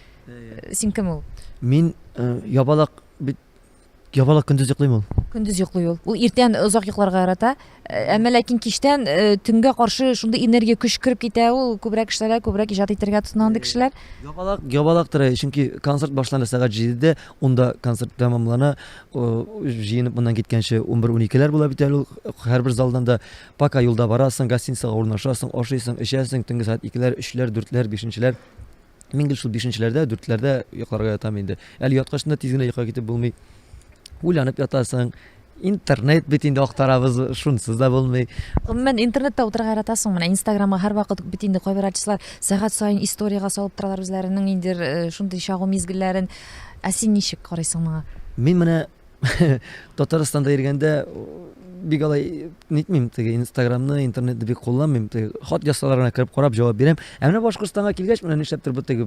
A: Син кем ул?
C: Мин ябалак бит ябалак көндез йоклыйм ул.
A: Көндез йоклый ул. Ул иртән озак йокларга ярата. Әмма ләкин кичтән төнгә каршы шундый энергия көч кирип китә, ул күбрәк эшләргә, күбрәк иҗат итәргә тотынган кешеләр.
C: Ябалактыр, чөнки концерт башлана сәгать 7-дә, онда концерт тәмамлана. Җыенып моннан киткәнче 11-12ләр була бит әле. Һәрбер залдан да пока юлда барасың, гостиницага урнашасың, ашыйсың, эчәсең, төнге сәгать 2ләр, 3ләр, 4ләр, 5ләр. Мин гел шул 5ләрдә, 4ләрдә йокларга ятам инде. Әле яткачында тиз генә йокка китеп булмый. Уйланып ятасың. Интернет бит инде актарабыз, шунсыз да булмый.
A: Гомумән интернетта утырырга яратасың. Менә Инстаграмга һәрвакыт бит инде кайбер артистлар сәгать саен историягә салып торалар үзләренең инде шундый шагу мизгелләрен. Ә син ничек карыйсың моңа?
C: Мин менә Татарстанда йөргәндә бик алай нитмим, теге Инстаграмны, интернетны бик кулланмыйм. Теге хат ясаларына кирип карап җавап бирәм. Ә менә Башкортстанга килгәч, менә нишләптер бу теге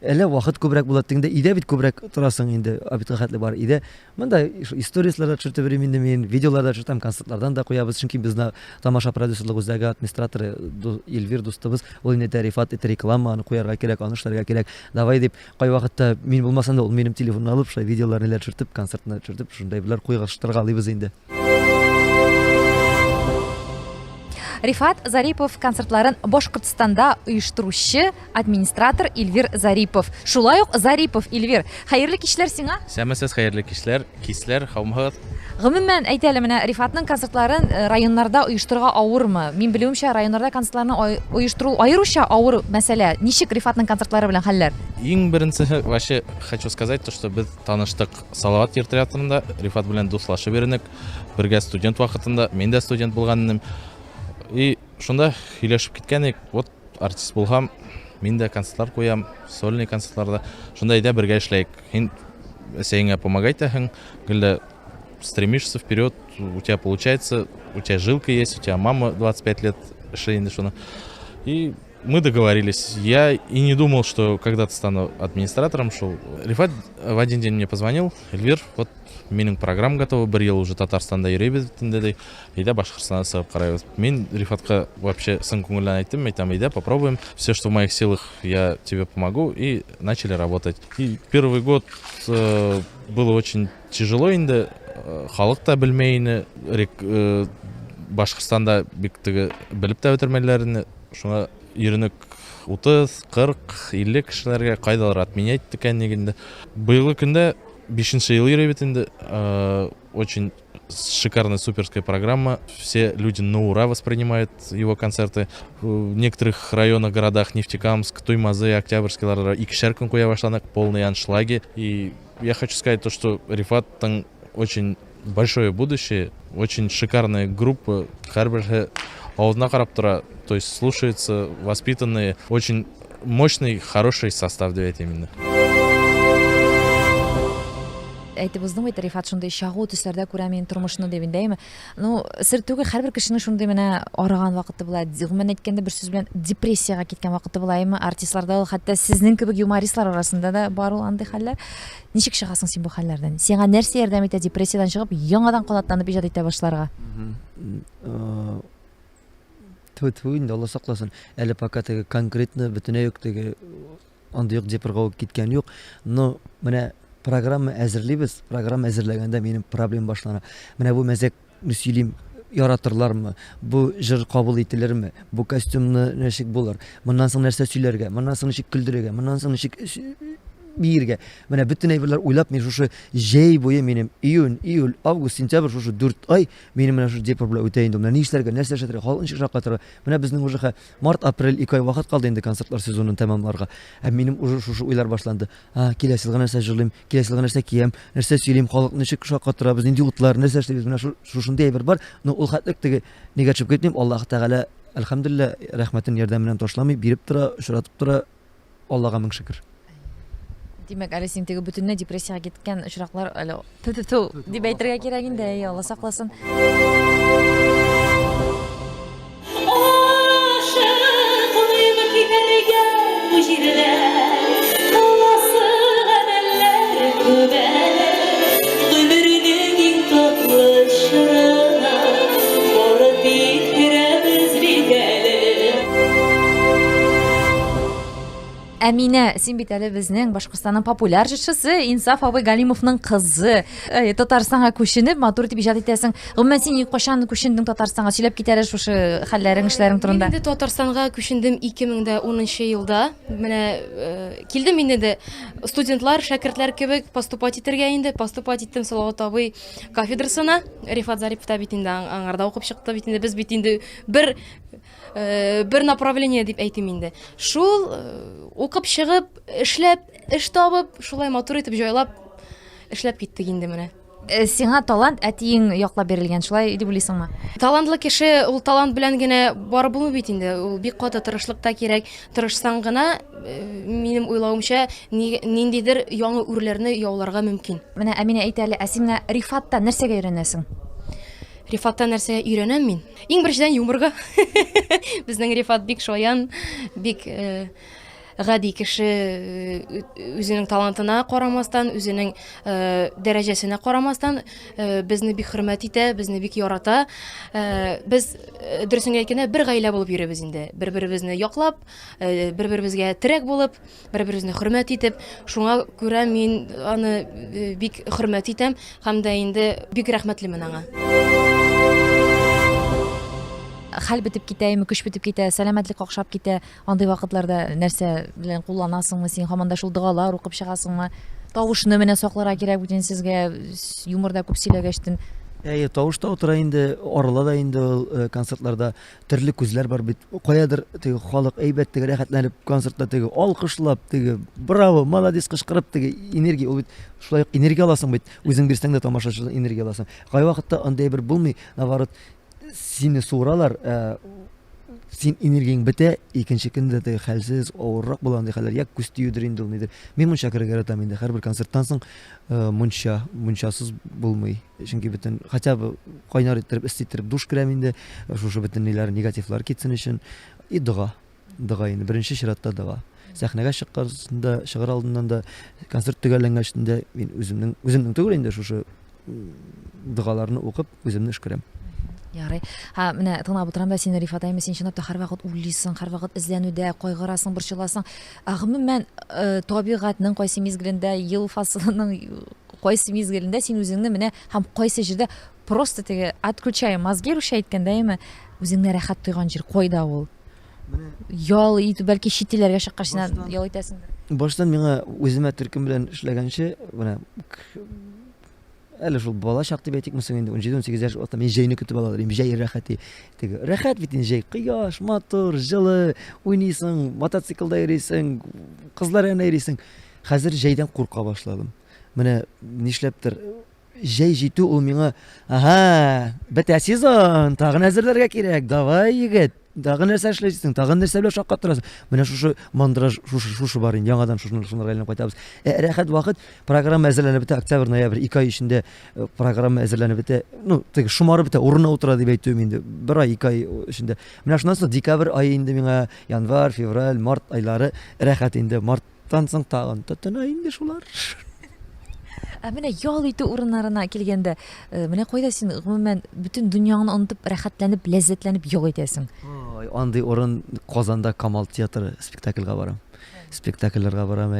C: әле вакыт күбрәк була, тегендә өйдә бит күбрәк торасың инде, абитка хәтле бар. Өйдә монда историяларда төшертеп берим инде мин, видеоларда төшертәм, концертлардан да куябыз, чөнки безне тамаша продюсерлык үзәге администраторы Эльвир дустыбыз, ул инде Рифат рекламаны куярга кирәк, аны эшләргә кирәк. Давай дип, кай вакытта мин булмасам да ул минем телефонны алып, шулай видеоларны төшертеп, концертны төшертеп, шундай беләр куйгаштыргалыйбыз инде.
A: Рифат Зарипов концертларын Башкортстанда оештыручы администратор Эльвир Зарипов. Шулай ук Зарипов Эльвир. Хәерле кичләр сиңа.
K: Сәмәсез хәерле кисләр, хаумагыз.
A: Гомумән әйтә әле менә Рифатның концертларын районнарда оештырырга авырмы? Мин белүемчә районнарда концертларны оештыру аеруча авыр мәсьәлә. Ничек Рифатның концертлары белән хәлләр?
K: Иң беренче вообще хочу сказать то, что без таныштык Салават театрында, Рифат белән дуслашып йөрдек. Бергә студент вакытында, мин дә студент булганым. И шунда һөйләшеп киткәнек, вот артист булгам, мин дә концертлар куям, сольный концертларда. Шунда әйдә бергә эшләйек. Һин сеңә помогайтаһың, гелдә стремишься вперед, у тебя получается, у тебя жилка есть, у тебя мама 25 лет шеи шуна. И мы договорились. Я и не думал, что когда-то стану администратором. Рифат в один день мне позвонил. Эльвир, вот менің программа готова, бір ел уже Татарстанда йөрибез деді. Айда Башкортстанға сығып қарайбыз. Мен Рифатқа вообще сын көңілден айттым, айтам, айда попробуем. Все, что в моих силах, я тебе помогу. И начали работать. И первый год было очень тяжело инде. Халық та білмейіні. Башкортстанда біктігі біліп та өтірмелеріні. Шуңа үйренік 30, 40, 50 кішілерге қайдалар отменять декән негенде. Бұйылы күнде 5-ші ел еребетінде очень шикарная суперская программа. Все люди на ура воспринимают его концерты. В некоторых районах, городах Нефтекамск, Туймазы, Октябрьский, икішер куя башланак, полные аншлаги. И я хочу сказать то, что Рифаттың очень большое будущее, очень шикарная группа. Һәрбір аузына қарап тұра, то есть слушаются, воспитанные, очень мощный, хороший состав, давайте именно.
A: әйтеп уздың бит Рифат, шундай шагу төсләрдә күрә мин тормышны дип индәйме. Ну, сер түгел, һәрбер кешенең шундай менә арыган вакыты була. Гомумән әйткәндә бер сүз белән депрессиягә киткән вакыты булаймы? Артистларда ул хәтта сезнең кебек юмористлар арасында да бар ул андый хәлләр. Ничек чыгасың син бу хәлләрдән? Сиңа нәрсә ярдәм итә депрессиядан чыгып, яңадан калатланып иҗат итә башларга?
C: Ту инде Алла сакласын. Әле пока теге конкретно бөтенләй юк, теге андый юк депрга киткән юк. Но менә программа әзерлибез. Программа әзерләгәндә минем проблем башлана. Менә бу мәзәк сөйлим яратырлармы? Бу җыр кабул ителерме? Бу костюмны ничек булыр? Моннан соң нәрсә сөйләргә? Моннан соң ничек көлдерергә? Моннан соң ничек биргә? Менә бөтен әйберләр уйлап мин шушы җәй буе минем июль, август, сентябрь шушы 4 ай минем менә шушы депр белән үтә инде. Менә ни эшләргә, нәрсә эшләргә, халыкны ничек шаккатырга? Менә безнең уже март, апрель 2 ай вакыт калды инде концертлар сезонын тәмамларга. Минем уже шушы уйлар башланды. Киләсе елга нәрсә җырлыйм, киләсе елга нәрсә киям, нәрсә сөйлим, халыкны ничек шаккатырабыз, нинди утлар, нәрсә эшлибез? Менә шушындай әйбер бар. Но ул хәтлек теге негатив китмим. Аллаһ Тәгалә әлхәмдүлилләh рәхмәтен ярдәменнән ташламый, биреп тора, очратып тора. Аллага мең шөкер.
A: Димәк, әле син теге бөтенләй депрессиягә киткән очраклар әле ту дип әйтергә кирәк инде, Алла сакласын. Әминә, син бит әле безнең Башкортстанның популяр җырчысы Инсаф абый Галимовның кызы. Татарстанга күченеп, матур итеп иҗат итәсең. Гомумән син кайчан күчендең Татарстанга? Сөйләп кит әле шушы хәлләрең, эшләрең турында.
D: Мин инде Татарстанга күчендем 2010 елда. Менә килдем инде дә студентлар, шәкертләр кебек поступать итәргә инде. Поступать иттем Салават абый кафедрасына. Рифат Зарипов та бит инде аңарда укып чыкты бит инде. Без бит инде бер направление дип әйтим инде. Шул укып чыгып, эшләп, эш табып, шулай матур итеп җайлап эшләп киттек инде менә.
A: Сиңа талант әтиең яклап бирелгән, шулай дип уйлыйсыңмы?
D: Талантлы кеше ул талант белән генә бар булмый бит инде. Ул бик каты тырышлык та кирәк. Тырышсаң гына, минем уйлавымча, ниндидер яңа үрләрне яуларга мөмкин.
A: Менә Әминә әйтә әле, син Рифатта нәрсәгә өйрәнәсең?
D: Рифаттан нәрсәгә өйрәнәм мин? Иң беренчедән юморга. Безнең Рифат бик шаян, бик гади кеше, үзенең талантына карамастан, үзенең дәрәҗәсенә карамастан, безне бик хөрмәт итә, безне бик ярата. Без дөресен әйткәндә бер гаилә булып йөрибез инде. Бер-беребезне яклап, бер-беребезгә терәк булып, бер-беребезне хөрмәт итеп, шуңа күрә мин аны бик хөрмәт итәм һәм дә инде бик рәхмәтлемен аңа.
A: Хәл бетеп китәме, көч бетеп китә, сәламәтлек какшап китә. Андый вакытларда нәрсә белән кулланасыңмы син? Һаман да шул дугалар укып чыгасыңмы? Тавышны менә сакларга кирәк бүтән сезгә юморда күп сөйләгәчтен.
C: Тавышта утыра инде, арыла да инде концертларда төрле күзләр бар бит. Каядыр теге халык әйбәт теге рәхәтләнеп концертта теге алкышлап, теге браво, молодец кычкырып теге энергия, ул бит шулай энергия аласың бит. Үзең бирсәң дә тамашачыдан энергия аласың. Кай вакытта андай бер булмый, наоборот, сине суыралар, син энергияң бетә, икенче көндә теге хәлсез, авыррак булган хәлләр, я күз тиюдер инде ул нидер. Мин монча керергә яратам инде, һәрбер концерттан соң мончасыз булмый. Чөнки бөтен, хотя бы кайнар иттереп, иститтереп душ керәм инде, шушы бөтен ниләр, негативлар китсен өчен. Дуга инде, беренче чиратта дуга. Сәхнәгә чыкканда, чыгыр алдыннан да, концерт төгәлләнгәчтә мин үземнең түгел инде шушы дугаларны укып, үземне эшкәрәм.
A: Ярый. Менә тыңлап утырам да, син Рифат әйме, син чынлап та һәрвакыт уйлыйсың, һәрвакыт эзләнүдә, кайгырасың, борчыласың. Гомумән, табигатьнең кайсы мизгелендә, ел фасылының кайсы мизгелендә син үзеңне менә һәм кайсы җирдә просто теге отключай мозги рушай әйткәндәме, үзеңне рәхәт тойган җир кайда ул? Ял итү, бәлки читиләргә чыккач син ял итәсеңдер.
C: Баштан миңа үземә төркем белән эшләгәнче, менә әле шул бала чак дип әйтик мисың инде 17-18 яшь вакытта мен җәйне көтеп алалар. Җәй рәхәте. Теге рәхәт бит инде җәй, кояш, матур, җылы, уйныйсың, мотоциклда йөрисең, кызлар янына йөрисең. Хәзер җәйдән курка башладым. Менә нишләптер җәй җитү ул миңа, бетә сезон, тагын әзерләргә кирәк. Давай, егет. тагы нәрсә эшләйсең, тагы нәрсә белән шаккаттырасың. Менә шушы мандраж, шушы бар инде, яңадан шунларга әйләнеп кайтабыз. Рәхәт вакыт, программа әзерләнеп бетә, октябрь, ноябрь 2 ай эчендә программа әзерләнеп бетә. Ну, теге шумарып бетә, урынына утыра дип әйтүем инде. 1 ай, 2 ай эчендә. Менә шуннан соң декабрь ае инде миңа январь, февраль, март айлары рәхәт инде. Марттан соң тагын тотына инде шулар.
A: Менә ял итү урыннарына килгәндә, менә кайда син гомумән бүтән дөньяны онытып, рәхәтләнеп, ләззәтләнеп ял итәсең?
C: Андый урын Казанда Камал театры спектакльгә барам. Спектакльләргә барам,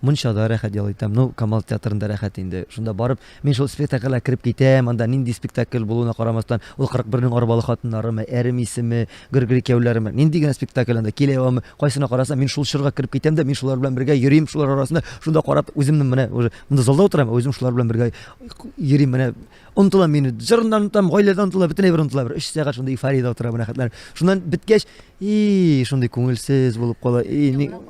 C: Мончада рәхәт ял итәм. Ну, Камал театрында рәхәт инде. Шунда барып, мин шул спектакльгә кирип китәм, анда нинди спектакль булуына карамастан, ул 41-нең арбалы хатыннары, Әрем исеме, Гыргыр икәүләре, нинди генә спектакль анда киләвәме, кайсына карасам, мин шул чорга кирип китәм дә, мин шулар белән бергә йөрим, шулар арасында, шунда карап, үземне менә уже монда залда утырам, үзем шулар белән бергә йөрим, менә онтылам мине, җырыннан онтылам, гаиләдән онтылам, бөтенләй бер онтылам, 3 сәгать шунда эйфориядә утырам, рәхәтләнеп. Шуннан биткәч, шундай күңелсез булып кала,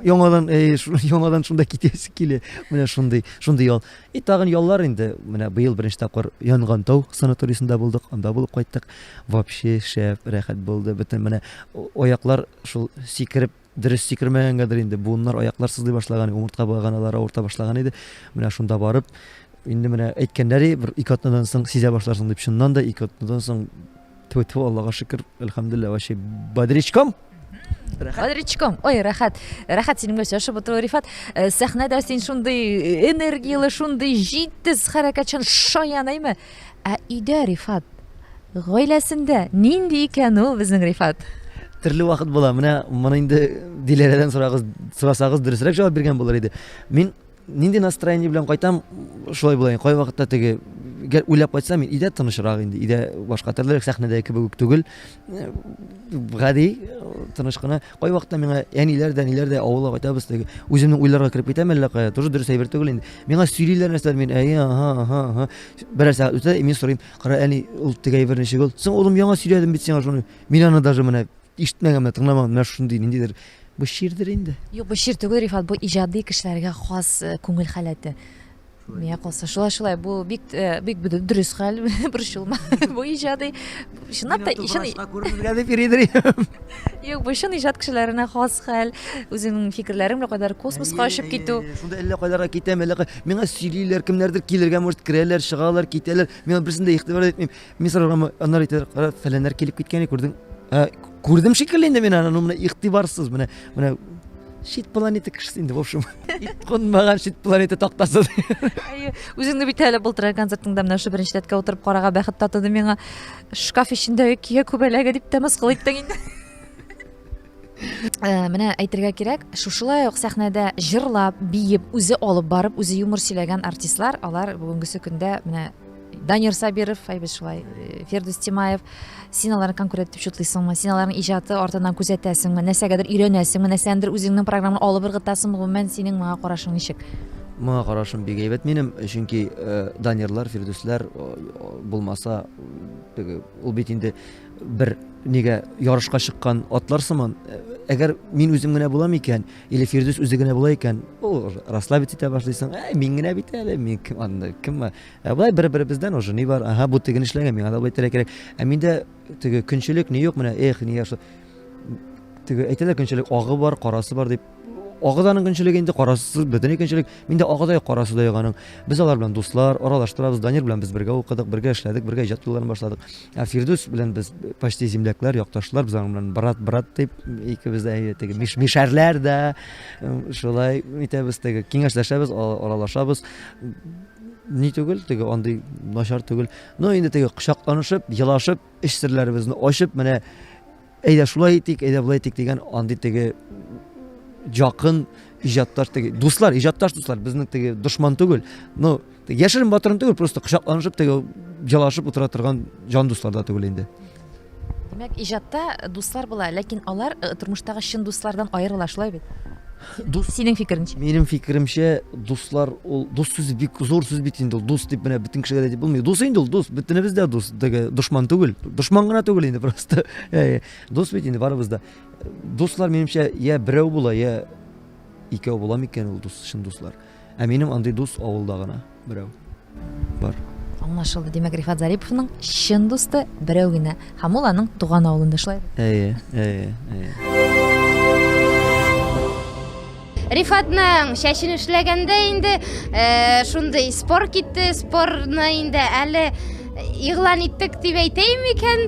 C: яңадан шунда китәсе килә, менә шундай ял. Тагын яллар инде, менә быел беренче тапкыр Янган тау санаторийсында булдык, анда булып кайттык. Вообще шәп, рәхәт булды. Бөтен менә аяклар шул сикереп, дөрес сикермәгәнгәдер инде, буыннар аяклар сызлый башлаган, умыртка баганалары авырта башлаган иде. Менә шунда барып, инде менә әйткәннәре бер 2 атнадан соң сизә башларсың дип, шуннан да 2 атнадан соң ту Аллага шөкер, әлхәмдүлилләh, вообще бодрячком.
A: Бодрячком. Ой, рәхәт. Рәхәт синең белән сөйләшеп утыру, Рифат. Сәхнәдә син шундый энергиялы, шундый җитез хәрәкәтчән шаянаймы? Өйдә Рифат, гаиләсендә нинди икән ул безнең Рифат?
C: Төрле вакыт була. Менә моны инде Диләрәдән сорасагыз дөресрәк җавап биргән булыр иде. Мин нинди настроение белән кайтам, шулай була. Кай вакытта теге уйлап кайтсам, мин өйдә тынычрак инде. Өйдә башка төрлерәк сәхнәдә кебек түгел. Гади, тыныч кына. Кай вакытта миңа әниләр дә авылга кайтабыз, теге үземнең уйларга кирип китәм, әллә кая. Тоже дөрес әйбер түгел инде. Миңа сөйлиләр нәрсәләр, мин берәр сәгать үтә, мин сорыйм, кара әни, ул теге әйбер ничек ул? Соң улым яңа сөйләдем бит сиңа шуны. Мин аны даже менә ишетмәгәнмен, тыңламаган, менә шундый ниндидер. Бу ширдер инде.
A: Юк, бу шир түгел, Рифат, бу иҗади кешеләргә хас күңел халәте. Миңа калса шулай, бу бик дөрес хәл, борчылма. Бу иҗади, чынлап та
C: күрергә дип йөридер.
A: Юк, бу шундый иҗат кешеләренә хас хәл, үземнең фикерләрем белән кадәр космоска очып китү.
C: Шунда әллә кайдара китәм, әллә миңа сөйлиләр, кемнәрдер килергә может керәләр, чыгалар, китәләр. Мин берсендә игътибар итмим. Мин сорарам, аннар әйтәләр, кара, фәләннәр килеп киткән, күрдең? Күрдем шикелле инде мин аны, менә игътибарсыз, менә шит планета кешесе инде, в общем. Конмаган шит планета тактасы.
A: Үзеңне бит әле былтыр концертыңда менә шу беренче рәткә утырып карага бәхет татыды миңа. Шкаф içindәге кия күбәләге дип тәмәскыл иттең инде. Менә әйтергә кирәк, шушылай ук сәхнәдә җырлап, биеп, үзе алып барып, үзе юмор сөйләгән артистлар, алар бүгенгесе көндә менә Данир Сабиров, әйбез шулай, Фердус Тимаев, син аларны конкурент дип шутлыйсыңмы? Син аларның иҗаты артыннан күзәтәсеңме? Нәрсәгәдер өйрәнәсеңме? Нәрсәдер үзеңнең программаны алып ыргытасыңмы? Гомумән синең моңа карашың ничек?
C: Моңа карашым бик әйбәт минем, чөнки Данирлар, Фердуслар булмаса, ул бит инде бер нигә ярышка чыккан атлар сыман. Әгәр мин үзем генә булам икән, или Фердус үзе генә була икән, ул расслабить итә башлыйсың. Мин генә бит әле, мин кем? Булай бер-беребездән уже ни бар? Бу теген эшләгән, миңа да булай кирәк. Миндә теге көнчелек ни юк менә, ни яшы. Теге әйтәләр көнчелек агы бар, карасы бар дип. Агыданың көнчелеге инде карасы, бөтен көнчелек. Миндә агыдай карасы да яганың. Без алар белән дуслар, аралаштырабыз. Данир белән без бергә укыдык, бергә эшләдек, бергә иҗат юлларын башладык. Фирдус белән без почти земляклар, якташлар, без аның белән брат дип икебез дә теге мишәрләр дә шулай итәбез, теге киңәшләшәбез, аралашабыз. Ни түгел, теге андый начар түгел. Но инде теге кочакланышып, елашып, эш серләребезне ачып, менә әйдә шулай итик, әйдә булай итик дигән андый теге жақын иҗатташ теге дуслар, иҗатташ дуслар, безнең теге дошман түгел. Ну, яшерен батырын түгел, просто кочакланышып теге җалашып утыра торган җан дуслар да түгел инде.
A: Димәк, иҗатта дуслар була, ләкин алар тормыштагы чын дуслардан аерыла, шулай бит? Синең фикереңчә?
C: Минем фикеремчә, дуслар, ул дус сүзе бик зур сүз бит инде, ул дус дип менә бөтен кешегә дип булмый. Дус инде ул дус, бөтенебез дә дус, теге дошман түгел. Дошман гына түгел инде просто. Дус бит инде барыбыз да. Дуслар минемчә я берәү була, я икәү була микән ул дус, чын дуслар. Минем андый дус авылда гына берәү бар.
A: Аңлашылды. Демәк, Рифат Зариповның чын дусты берәү генә, һәм ул аның туган авылында шулай.
J: Рифатның шәшен эшләгәндә инде шундый спор китте, спорны инде әле игълан иттек дип әйтәйем икән.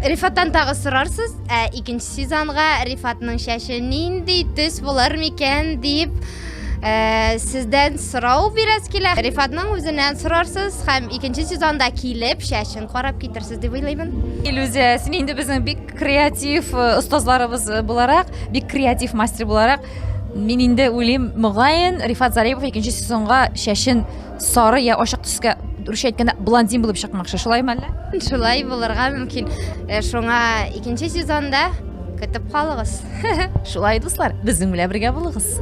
J: Рифаттан тагы сорарсыз, икенче сезонга Рифатның шәше нинди төс булыр микән дип сездән сорау бирәс килә. Рифатның үзеннән сорарсыз һәм икенче сезонда килеп шәшен карап китерсез дип уйлыйм.
A: Илюзия, син инде безнең бик креатив остазларыбыз буларак, бик креатив мастер буларак, мин инде уйлыйм, мөгаен Рифат Зарипов икенче сезонга шәшен сары я ачык төскә, дөрес әйткәндә, блондин булып чыкмакчы, шулаймы әллә?
J: Шулай булырга мөмкин. Шуңа икенче сезонда көтеп калыгыз.
A: Шулай, дуслар, безнең белән бергә булыгыз.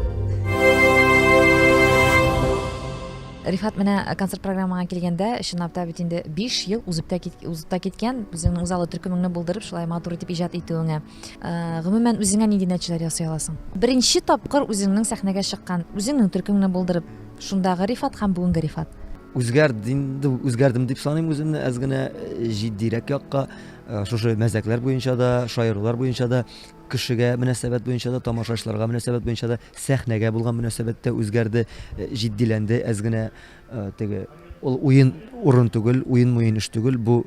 A: Рифат менә концерт программага килгәндә, чынлап та бит инде 5 ел узып та киткән, үзеңнең залы төркемеңне булдырып, шулай матур итеп иҗат итүеңә. Гомумән үзеңә нинди нәтиҗәләр ясый аласың? Беренче тапкыр үзеңнең сәхнәгә чыккан, үзеңнең төркемеңне булдырып, шундагы Рифат һәм бүгенге Рифат.
C: Үзгәрдем дип саныйм үземне, әз генә җитдирәк якка, шушы мәзәкләр буенча да, шаирлар буенча да, кешегә мөнәсәбәт буенча да, тамашачыларга мөнәсәбәт буенча да, сәхнәгә булган мөнәсәбәттә үзгәрде, җитдиләнде, әз генә теге ул уен урын түгел, уен эш түгел, бу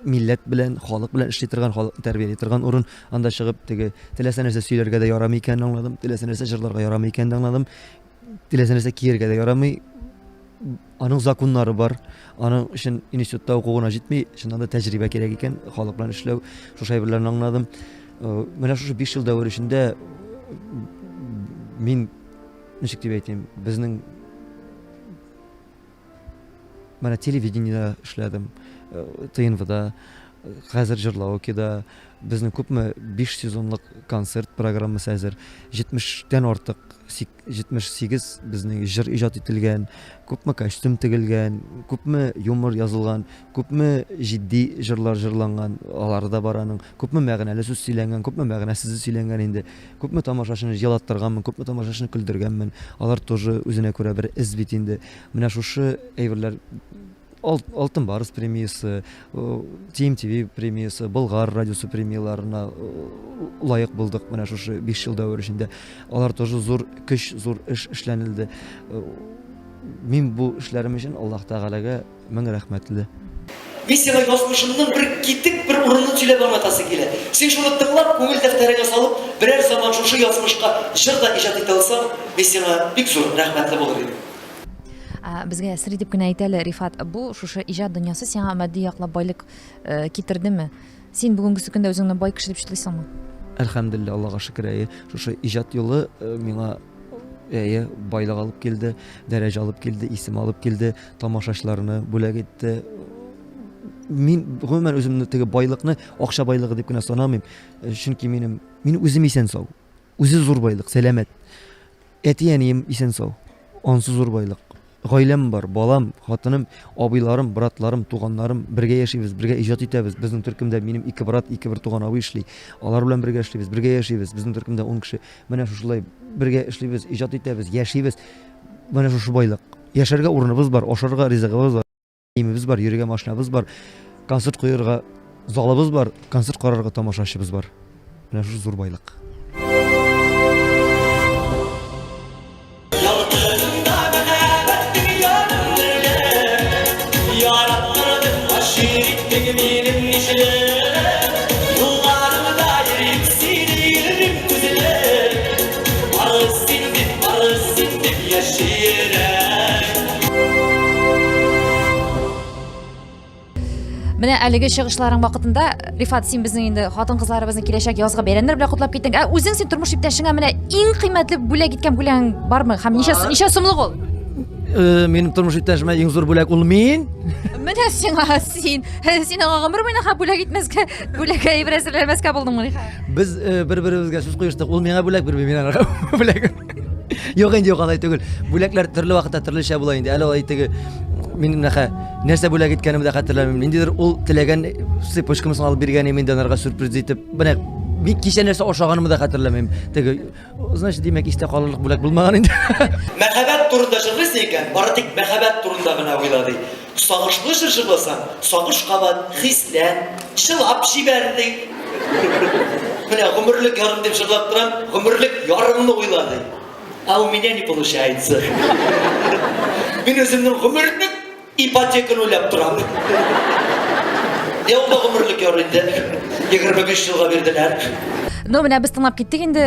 C: милләт белән, халык белән эшли торган, халыкны тәрбияли торган урын, анда чыгып теге теләсә нәрсә сөйләргә дә ярамый икәнен аңладым, теләсә нәрсә җырларга ярамый икәнен аңладым, теләсә нәрсә кияргә дә ярамый. Аның законнары бар. Аның өчен институтта укуына җитми, шуннан да тәҗрибә кирәк икән, халык белән эшләү, шушы әйберләрне аңладым. Менә шушы 5 ел дәвамында мин ничек дип әйтим, безнең менә телевидениедә эшләдем, ТНВда, хәзер җырлаукида, безнең күпме 5 сезонлык концерт программасы хәзер 70-тән артык 78 безнең җыр иҗат ителгән, күпме костюм тегелгән, күпме юмор язылган, күпме җитди җырлар җырланган, алар да бар аның, күпме мәгънәле сүз сөйләнгән, күпме мәгънәсез сөйләнгән инде, күпме тамашачыны җылаттырганмын, күпме тамашачыны көлдергәнмен, алар тоже үзенә күрә бер эз бит инде. Менә шушы әйберләр Алтын Барыс премиясы, TMTV премиясы, Болгар радиосы премияларына лайык булдык менә шушы 5 ел дәвамында. Алар тоже зур көч, зур эш эшләнелде. Мин бу эшләрем өчен Аллаһ Тәгаләгә мең рәхмәтле.
L: Мин сиңа язмышымның бер китек бер урынын сөйләп аңлатасы килә. Син шуны тыңлап, күңел дәфтәреңә салып, берәр заман шушы язмышка җыр да иҗат итә алсаң, мин сиңа бик зур рәхмәтле булыр идем.
A: Безгә сер итеп кенә әйтәле, Рифат, бу шушы иҗат дөньясы сиңа матди яклап байлык китердеме? Син бүгенге көндә үзеңне бай кеше дип числыйсыңмы?
C: Әлхәмдулилlah, Аллаһка шөкер. Шушы иҗат юлы миңа байлык алып килде, дәрәҗә алып килде, исем алып килде, тамашачыларны бүләк итте. Мин гомумән үземне теге байлыкны акча байлыгы дип кенә санамыйм. Чөнки мин үзем исән сау. Үзе зур байлык, сәламәт. Әти-әнием исән сау. Ансы зур байлык. Гаиләм бар, балам, хатыным, абыйларым, братларым, туганнарым, бергә яшибез, бергә иҗат итәбез. Безнең төркемдә минем 2 брат, 2 бер туган абый эшли. Алар белән бергә эшлибез, бергә яшибез. Безнең төркемдә 10 кеше. Менә шушылай бергә эшлибез, иҗат итәбез, яшибез. Менә шушы байлык. Яшәргә урыныбыз бар, ашарга ризыгыбыз бар, киемебез бар, йөрергә машинабыз бар, концерт куярга залыбыз бар, концерт карарга тамашачыбыз бар. Менә шушы зур байлык.
A: Менә әлеге чыгышларың вакытында, Рифат, син безнең инде хатын-кызларыбызны киләчәк язга бәйрәмнәр белән котлап киттең. Үзең син тормыш иптәшеңә менә иң кыйммәтле бүләк иткән бүләгең бармы? Һәм ничә сумлык ул?
C: Минем тормыш иптәшемә иң зур бүләк ул мин.
A: Менә син гомер буена бүләк итмәскә, бүләк әйберләмәскә булдыңмы?
C: Без бер-беребезгә сүз куештык. Ул миңа бүләк бирми, мин аңа бүләк. Юк инде, юк алай түгел. Бүләкләр төрле вакытта төрлечә була инде. Әле алай теге мин нәрсә бүләк иткәнемне дә хәтерләмим. Ниндидер ул теләгән цепочкамны алып биргән инде анарга сюрприз итеп. Менә бик кичә нәрсә ашаганымны да хәтерләмим. Теге, значит, димәк, истә калырлык бүләк булмаган инде.
L: Мәхәббәт турында җырлыйсы икән, бары тик мәхәббәт турында гына уйлады. Сагышлы җыр җырласаң, сагыш кабат хислән, чылап җибәрдең. Менә гомерлек ярым дип җырлап торам, гомерлек ярымны уйлады. А у меня не получается. Мин өземнең гомерлек ипотеканы уйлап торам. Я ул да гомерлек яры инде. 25 елга бирделәр.
A: Ну, менә без тыңлап киттек инде,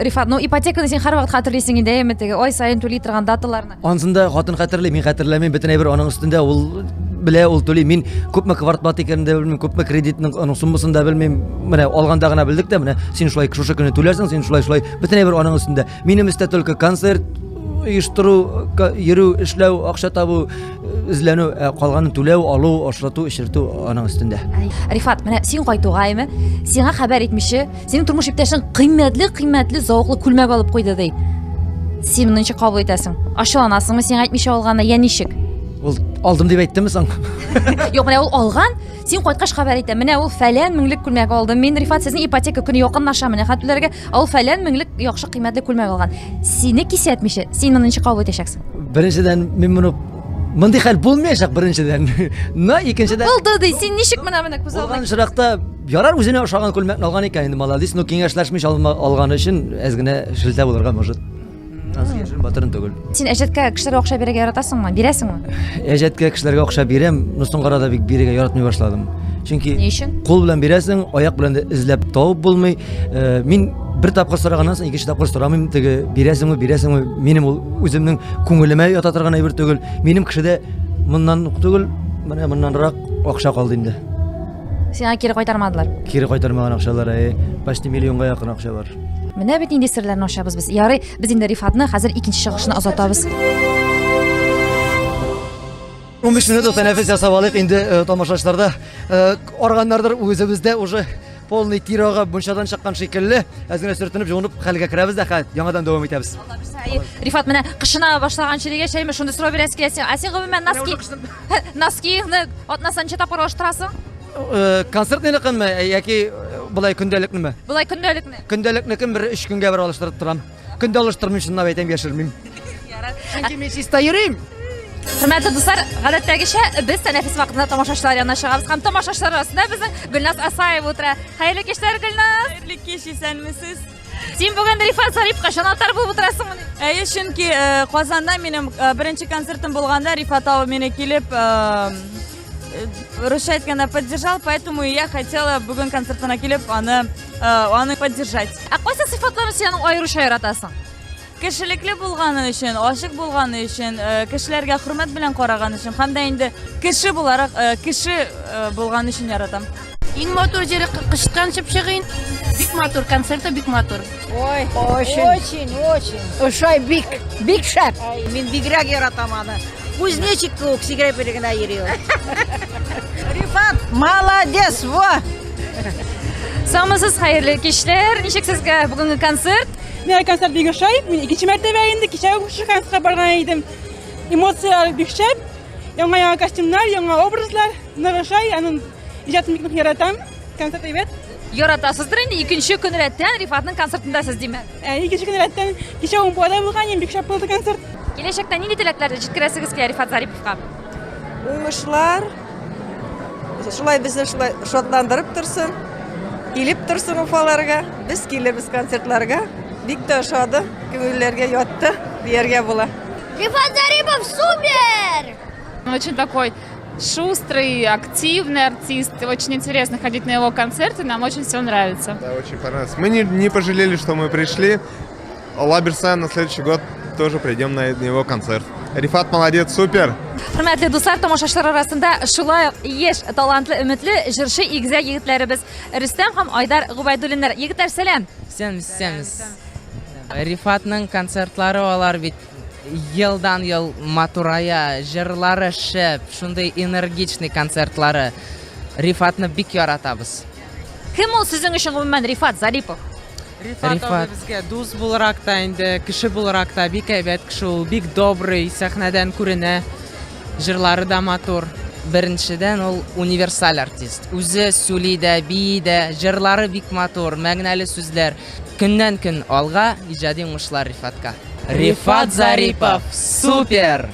A: Рифат. Ну, ипотеканы син һәрвакыт хәтерлисең инде, әйме теге ай сайын түли торган даталарны.
C: Ансында хатын хәтерле, мин хәтерләмим, бөтен әйбер аның өстендә ул белә, ул түли. Мин күпме квартплат икәнен дә белмим, күпме кредитның аның суммасын да белмим. Менә алганда гына белдек дә, менә син шулай шушы көне түләрсең, син шулай бөтен әйбер аның өстендә. Минем өстә только концерт оештыру, йөрү, эшләү, акча табу, изләнү, калганын түләү, алу, ашрату, эшертү аның өстендә.
A: Рифат, менә син кайтуга әйме, сиңа хәбәр итмичә, синең тормыш иптәшең кыйммәтле, зауыклы күлмәк алып куйды ди. Син моны ничек кабул итәсең? Ачуланасыңмы сиңа әйтмичә алганда, я ничек?
C: Ул алдым дип әйттеме соң?
A: Юк, менә ул алган, син кайткач хәбәр итә. Менә ул фәлән меңлек күлмәк алды. Мин Рифат сезнең ипотека көне якынлаша, менә хәтләргә ул фәлән меңлек яхшы кыйммәтле күлмәк алган. Сине кисәтмичә, син моны ничек кабул итәсең?
C: Беренчедән мин моны мондый хәл булмаячак беренчедән. На икенчедән
A: Булды ди, син ничек менә күз алдыңа?
C: Алган чиракта ярар үзенә ошаган күлмәкне алган икән инде молодец, но киңәшләшмиш алган өчен әз генә шелтә булырга может. Аз яшен батырын түгел.
A: Син әҗәткә кешеләргә акча бирергә яратасыңмы? Бирәсеңме?
C: Әҗәткә кешеләргә акча бирәм, но соңгы арада бик бирергә яратмый башладым. Чөнки
A: Ни өчен?
C: кул белән бирәсең, аяк белән дә эзләп табып булмый. Мин бер тапкыр сораганнан соң икенче тапкыр сорамыйм, теге бирәсеңме? Минем ул үземнең күңелемә ята торган әйбер түгел. Минем кешедә моннан ук түгел, менә моннанрак акча калды инде.
A: Сиңа кире кайтармадылар.
C: Кире кайтармаган акчалар, почти миллионга якын акча бар.
A: Менә бит инде серләрне ачабыз без. Ярый, без инде Рифатны хәзер икенче чыгышны озатабыз.
C: 15 минут тәнәфес ясап алыйк инде тамашачыларда. Арганнардыр үзебездә уже полный тирага мунчадан чыккан шикелле. Әзгенә сөртенеп, җыгынып хәлгә керәбез дә, яңадан дәвам итәбез.
A: Рифат, менә кышына башлаган чирегә шәйме шундый сорау бирәсе киләсең. А син гомумән носкиңны атнасынча тапкыр алыштырасың?
C: Концертныйныкымы яки булай көндәлекнеме?
A: Булай көндәлекне.
C: Көндәлекнекен бер 3 көнгә бер алыштырып торам. Көндә алыштырмыйм, шуннан әйтәм, яшермим. Чөнки мин чиста йөрим.
A: Хөрмәтле дуслар, гадәттәгечә без тәнәфес вакытында тамашачылар янына чыгабыз. Һәм тамашачылар арасында безнең Гөлназ Асаева утыра. Хәерле кичләр, Гөлназ.
M: Хәерле кич, исәнмесез?
A: Син бүген Рифат Зариповка җанатар булып утырасыңмы?
M: Әйе, чөнки Казанда минем беренче концертым булганда Рифат абый мине килеп русча әйткәндә поддержал, поэтому я хотела бүген концертына килеп аны поддержать.
A: Ә кайсы сыйфатларны син аеруча яратасың?
M: Кешелекле булганы өчен, ашык булганы өчен, кешеләргә хөрмәт белән караганы өчен, һәм дә инде кеше буларак, кеше булганы өчен яратам.
N: Иң матур җире кыштан чыпчыгын. Бик матур концерты, бик матур.
O: Ой, очень. Ошай бик шәп. Мин бигрәк яратам аны. Кузнечик кебек сигрәп генә йөри ул. Рифат, молодец, во!
A: Самысыз хәерле кичләр. Ничек сезгә бүгенге концерт?
M: Менә концерт бик ошай. Мин икенче мәртәбә инде кичә шушы концертка барган идем. Эмоциялар бик шәп. Яңа костюмнар, яңа образлар. Менә ошай, аның иҗатын бик яратам. Концерт әйбәт.
A: Яратасыздыр инде икенче көн рәттән Рифатның концертында сез димәк.
M: Икенче көн рәттән кичә Умпада булган, бик шәп булды концерт.
A: Киләчәктә нинди теләкләрне җиткерәсегез килә Рифат Зариповка?
P: Уңышлар, шулай безне шулай шатландырып торсын, килеп торсын Уфаларга, без килербез концертларга. Бик тә ошады, күңелләргә ятты, дияргә була.
J: Рифат Зарипов супер!
Q: Очень такой шустрый, активный артист. Очень интересно ходить на его концерты, нам очень все нравится.
R: Да, очень понравилось. Мы не пожалели, что мы пришли. Лаберса на следующий год тоже придем на его концерт. Рифат молодец, супер!
A: Хөрмәтле дуслар, тамашачылар арасында шулай яшь, талантлы, өметле җырчы игезәк егетләребез Рөстәм һәм Айдар Губайдуллиннар. Егетләр, сәлам.
S: Сәмез. Рифатның концертлары алар бит елдан ел матурая, җырлары шәп, шундый энергичный концертлары. Рифатны бик яратабыз.
A: Кем ул сезнең өчен гомумән Рифат Зарипов?
S: Рифат
T: безгә дус буларак та инде, кеше буларак та бик әйбәт кеше ул, бик добрый, сәхнәдән күренә. Җырлары да матур.
S: Беренчедән ул универсаль артист. Үзе сөйли дә, бии дә, җырлары бик матур, мәгънәле сүзләр. Көннән-көн алга иҗади уңышлар Рифатка. Рифат Зарипов, супер!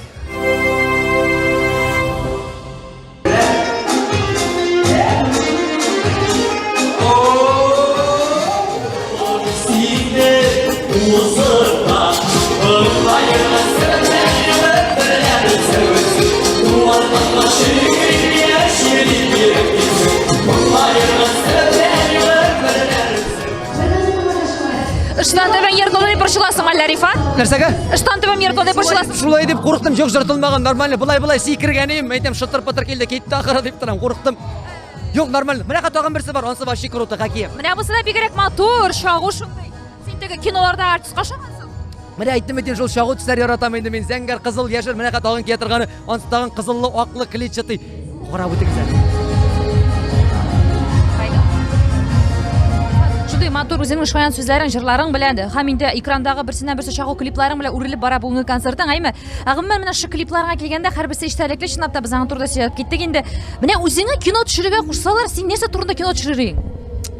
A: Ыштан төбән ертолы деп борчыласың әлі Рифат?
C: Нәрсәгә?
A: Ыштан төбән ертолы деп борчыласың.
C: Шулай дип курыктым, жок жыртылмаган, нормально. Булай сикергәнем, әйтәм шытыр-пытыр килде, кетте ахыры дип торам, курыктым. Yok нормально. Менә тагын берсе бар, онсы вообще круто, какие.
A: Менә бусы да бигрәк матур, шагу шундый. Син теге киноларда артистка охшагансың.
C: Менә әйттем шул шагу төсләр яратам инде мин. Зәңгәр, кызыл, яшел, менә тагын кия торганы, онсы тагын кызыллы, аклы, клетчатый. Карап үтегез.
A: Шундый матур үзеңнең шаян сүзләрең, җырларың белән һәм инде экрандагы берсеннән-берсе чагу клипларың белән үрелеп бара бүгенге концертың, әйме. Гомумән менә шу клипларга килгәндә һәрберсе иштәлекле, чынлап та без аңа турыда сөйләп киттек инде. Менә үзеңә кино төшерергә кушсалар, син нәрсә турында кино төшерерсең?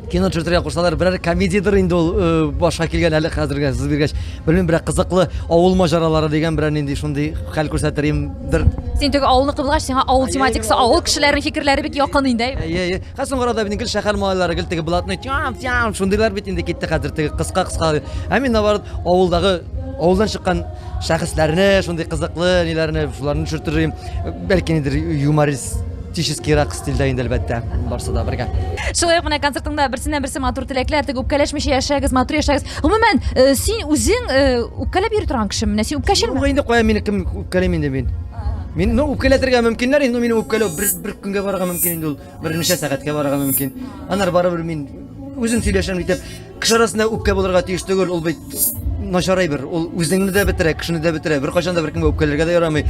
C: Кино төшерергә кушсалар, берәр комедиядер инде ул башка килгән әле хәзергә сез биргәч. Белмим, берәр кызыклы авыл маҗаралары дигән берәр нинди шундый хәл күрсәтеримдер.
A: Син теге авылны кызгач, сиңа авыл тематикасы, авыл кешеләренең фикерләре бик якын инде.
C: Хәсән арада безнең гел шәһәр малайлары гел теге блатны тям шундыйлар бит инде китте хәзер теге кыска. Ә мин навар авылдагы авылдан чыккан шәхесләрне, шундый кызыклы ниләрне шуларны төшертерим. Бәлки нидер юмористический рак стильдә инде әлбәттә. Барсы да бергә.
A: Шулай менә концертыңда берсеннән-берсе матур теләкләр, теге үпкәләшмичә яшәгез, матур яшәгез. Гомумән, син үзең үпкәләп йөри торган кеше, менә син үпкәшелме?
C: Инде кая мине кем үпкәләм инде мин. Мин үпкәләтергә мөмкиннәр, инде мине үпкәләү бер көнгә барырга мөмкин инде ул, бер ничә сәгатькә барырга мөмкин. Аннары барыбер мин үзем сөйләшәм итеп, кеше арасында үпкә булырга тиеш түгел, ул бит начарай бер, ул үзеңне дә бетерә, кешене дә бетерә, бер кайчан да бер кемгә үпкәләргә дә ярамый.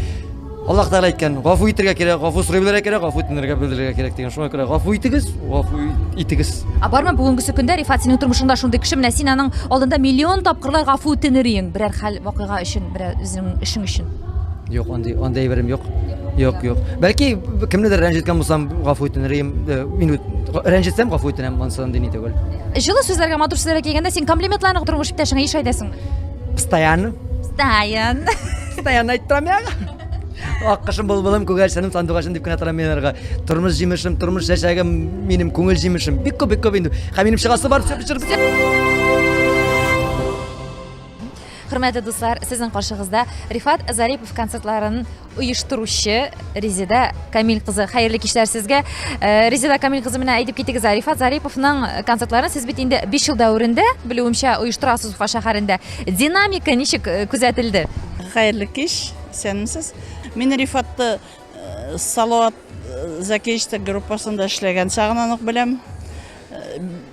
C: Аллаһ Тәгалә әйткән, гафу итәргә кирәк, гафу сорыйларга кирәк, гафу итәргә белдерергә кирәк дигән. Шуңа күрә гафу итегез, гафу итегез.
A: Бармы бүгенге көндә Рифат синең тормышыңда шундый кеше, менә син аның алдында миллион тапкырлар гафу үтенерсең, берәр хәл вакыйга өчен, берәр үзеңнең эшең өчен.
C: Юк, андый әйберем юк. Юк. Бәлки кемнедер рәнҗеткән булсам гафу үтенерсең, мин рәнҗетсәм гафу үтенәм, монсын дини түгел.
A: Җылы сүзләргә, матур сүзләргә килгәндә син комплиментларны тормыш иптәшеңә еш әйтәсеңме?
C: Постоянно әйттем я. Аккышым булбылым, күгәрсенем, сандугашым дип кенә торам мин арга. Тормыш җимешем, тормыш яшәгән минем күңел җимешем. Бик күп инде. Һәм минем чыгасы бар,
A: Хөрмәтле дуслар, сезнең каршыгызда Рифат Зарипов концертларын оештыручы Резида Камил кызы. Хәерле кичләр сезгә. Резида Камил кызы менә әйтеп китегез, Рифат Зариповның концертларын сез бит инде 5 ел дәврендә, белүемчә, оештырасыз Уфа шәһәрендә. Динамика ничек күзәтелде?
U: Хәерле кич, сәнмесез. Мин Рифатты Салават Закеевич группасында эшләгән чагынан ук беләм.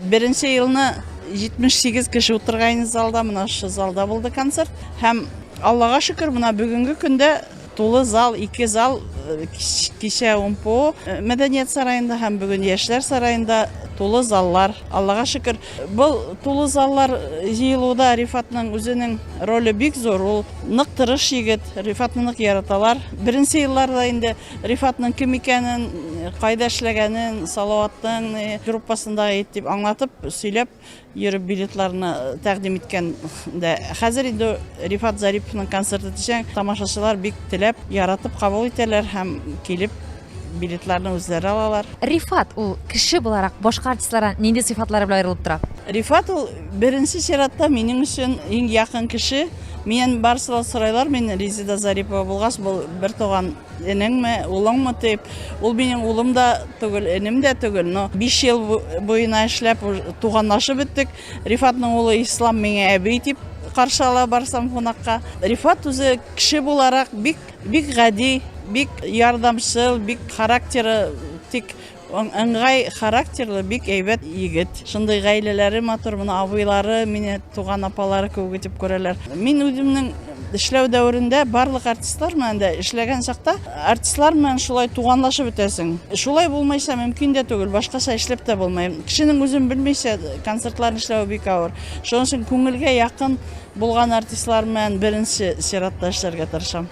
U: Беренче елны 78 кеше утырган залда, менә шу залда булды концерт. Һәм Аллага шөкер, менә бүгенге көндә тулы зал, 2 зал кичә УМПО мәдәният сараенда һәм бүген яшьләр сараенда тулы заллар. Аллага шөкер, бу тулы заллар җыелуда Рифатның үзенең роле бик зур. Ул нык тырыш егет, Рифатны нык яраталар. Беренче елларда инде Рифатның кем икәнен, кайда эшләгәнен Салаваттың группасында әйтеп аңлатып, сөйләп, йөреп билетларны тәкъдим иткән дә. Хәзер инде Рифат Зариповның концерты төшән, тамашачылар бик теләп, яратып кабул итәләр һәм килеп билетларны үзләре алалар.
A: Рифат ул кеше буларак башка артистлардан нинди сыйфатлары белән аерылып тора?
U: Рифат ул беренче чиратта минем өчен иң якын кеше. Мен барсылар сорайлар, мен Резида Зарипова булгач, бу бер туган энеңме, улыңмы дип. Ул минем улым да түгел, энем дә түгел. Но 5 ел буена эшләп туганлашып беттек. Рифатның улы Ислам миңа әби дип каршы ала барсам кунакка. Рифат үзе кеше буларак бик гади, бик ярдәмчел, бик характеры тик ыңгай характерлы, бик әйбәт егет. Шундый гаиләләре матур, менә абыйлары, мине туган апалары күп итеп күрәләр. Мин үземнең эшләү дәврендә барлык артистлар менән дә эшләгән чакта артистлар менән шулай туганлашып бетәсең. Шулай булмайса мөмкин дә түгел, башкача эшләп тә булмый. Кешенең үзен белмичә концертларны эшләү бик авыр. Шуның өчен күңелгә якын булган артистлар менән беренче чиратта эшләргә тырышам.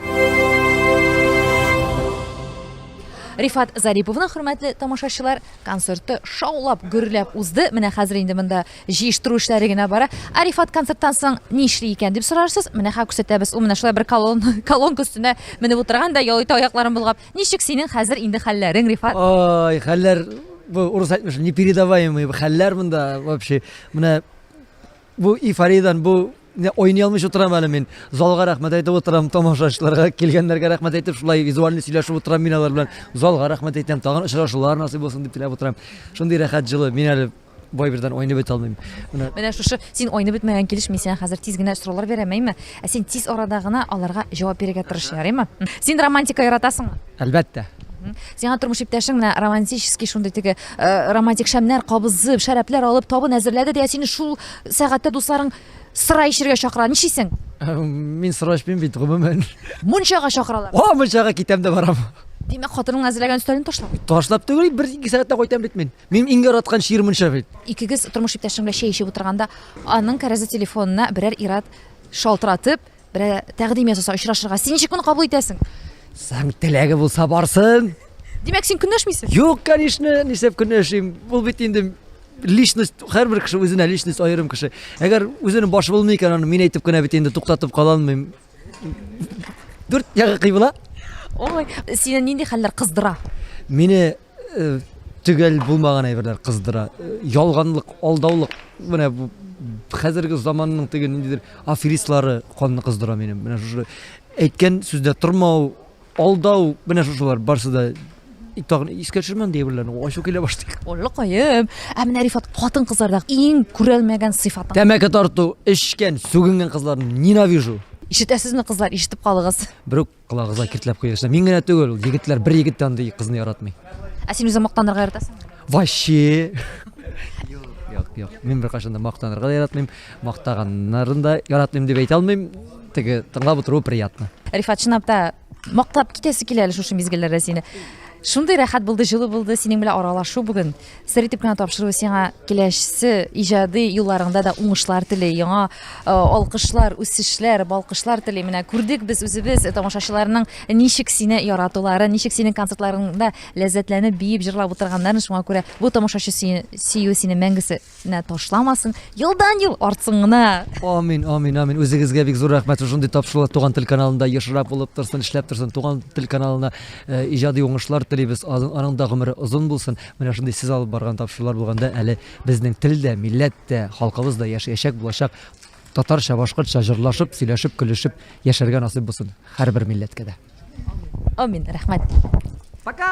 A: Рифат Зариповның хөрмәтле тамашачылар, концерты шаулап, гөрләп узды. Менә хәзер инде монда җыештыру эшләре генә бара. Рифат концерттан соң ни эшли икән дип сорарсыз. Менә һәм күрсәтәбез. Ул менә шулай бер колонка үстенә менеп утырган да, ялыйта аякларын булгап. Ничек синең хәзер инде хәлләрең, Рифат?
C: Ой, хәлләр, бу урыс әйтмеш, непередаваемый хәлләр монда вообще. Менә бу эйфориядән, бу ойный алмыйча утырам әле мин. Залга рәхмәт әйтеп утырам, тамашачыларга, килгәннәргә рәхмәт әйтеп, шулай визуаль сөйләшеп утырам мин алар белән. Залга рәхмәт әйтәм, тагын очрашулар насыйп булсын дип теләп утырам. Шундый рәхәт җылы, мин әле бай бердән ойнап бета алмыйм.
A: Менә шушы син ойнап бетмәгән килеш мин сиңа хәзер тиз генә сораулар бирәмәйме? Ә син тиз арада гына аларга җавап бирергә тырыш, ярыймы? Син романтика яратасыңмы?
C: Әлбәттә.
A: Сиңа тормыш иптәшең менә романтический шундый теге романтик шәмнәр кабызып, шәрәпләр алып, табын әзерләде дә сине шул сәгатьтә дусларың сыра ишергә чакыра. Ничисең?
C: Мин сыра эчмим бит гомумән.
A: Мунчага чакыралар.
C: Мунчага китәм дә барам.
A: Димәк, хатының әзерләгән өстәлен ташлап.
C: Ташлап түгел, 1-2 сәгатьтә кайтам бит мин. Мин иң яраткан шигырь мунча бит.
A: Икегез тормыш иптәшең белән чәй эчеп утырганда, аның кәрәзә телефонына берәр ират шалтыратып, берәр тәкъдим ясаса очрашырга. Син ничек моны кабул итәсең?
C: Сәң теләге булса барсын.
A: Димәк, син көнләшмисең?
C: Юк, конечно, нисәп көнләшим. Ул бит инде личность, һәрбер кеше үзенә личность аерым кеше. Әгәр үзенең башы булмый икән, аны мин әйтеп кенә бит инде туктатып кала алмыйм. Дүрт ягы кыйбла.
A: Ой, сине нинди хәлләр кыздыра?
C: Мине төгәл булмаган әйберләр кыздыра. Ялганлык, алдаулык, менә бу хәзерге заманның теге ниндидер аферистлары канны кыздыра мине. Менә шушы әйткән сүздә тормау, алдау, менә шушылар барсы да тагын искә төшермән диеберләр. Ачу килә башлый.
A: Оллыкаем. Ә менә Рифат хатын кызларда иң күрелмәгән сыйфатын.
C: Тәмәке тарту, эчкән, сүгенгән кызларны ненавижу.
A: Ишетәсезме, кызлар, ишетеп калыгыз.
C: Бер колагыгызга киртләп куйыш. Мин генә түгел, егетләр бер егеттән андый кызны яратмый.
A: Ә син үзең мактанырга яратасың?
C: Вообще. Юк. Мин бер кашанда мактанырга да яратмыйм, мактаганнарын да яратмыйм дип әйтә алмыйм. Теге тыңлап утыру приятно.
A: Рифат, чынлап та мактап китәсе килә әле шушы мизгелләрдә сине. Шундый рәхәт булды, җылы булды синең белән аралашу бүген. Сер итеп кенә тапшыру сиңа киләчәсе иҗади юлларыңда да уңышлар теле, яңа алкышлар, үсешләр, балкышлар теле. Менә күрдек без үзебез тамашачыларның ничек сине яратуларын, ничек синең концертларыңда ләззәтләнеп биеп җырлап утырганнарын. Шуңа күрә бу тамашачы сөю сине мәңгесенә ташламасын. Елдан-ел артсын гына.
C: Амин. Үзегезгә бик зур рәхмәт. Шундый тапшырулар Туган тел каналында ешрап булып торсын, эшләп торсын. Туган тел каналына иҗади уңышлар телибез, аның да гомере озын булсын. Менә шундый сез алып барган тапшырулар булганда әле безнең телдә, милләттә, халкыбыз да яшәячәк булачак. Татарча, башкортча җырлашып, сөйләшеп, көлешеп яшәргә насыйп булсын һәрбер милләткә дә.
A: Амин, рәхмәт.
C: Пока!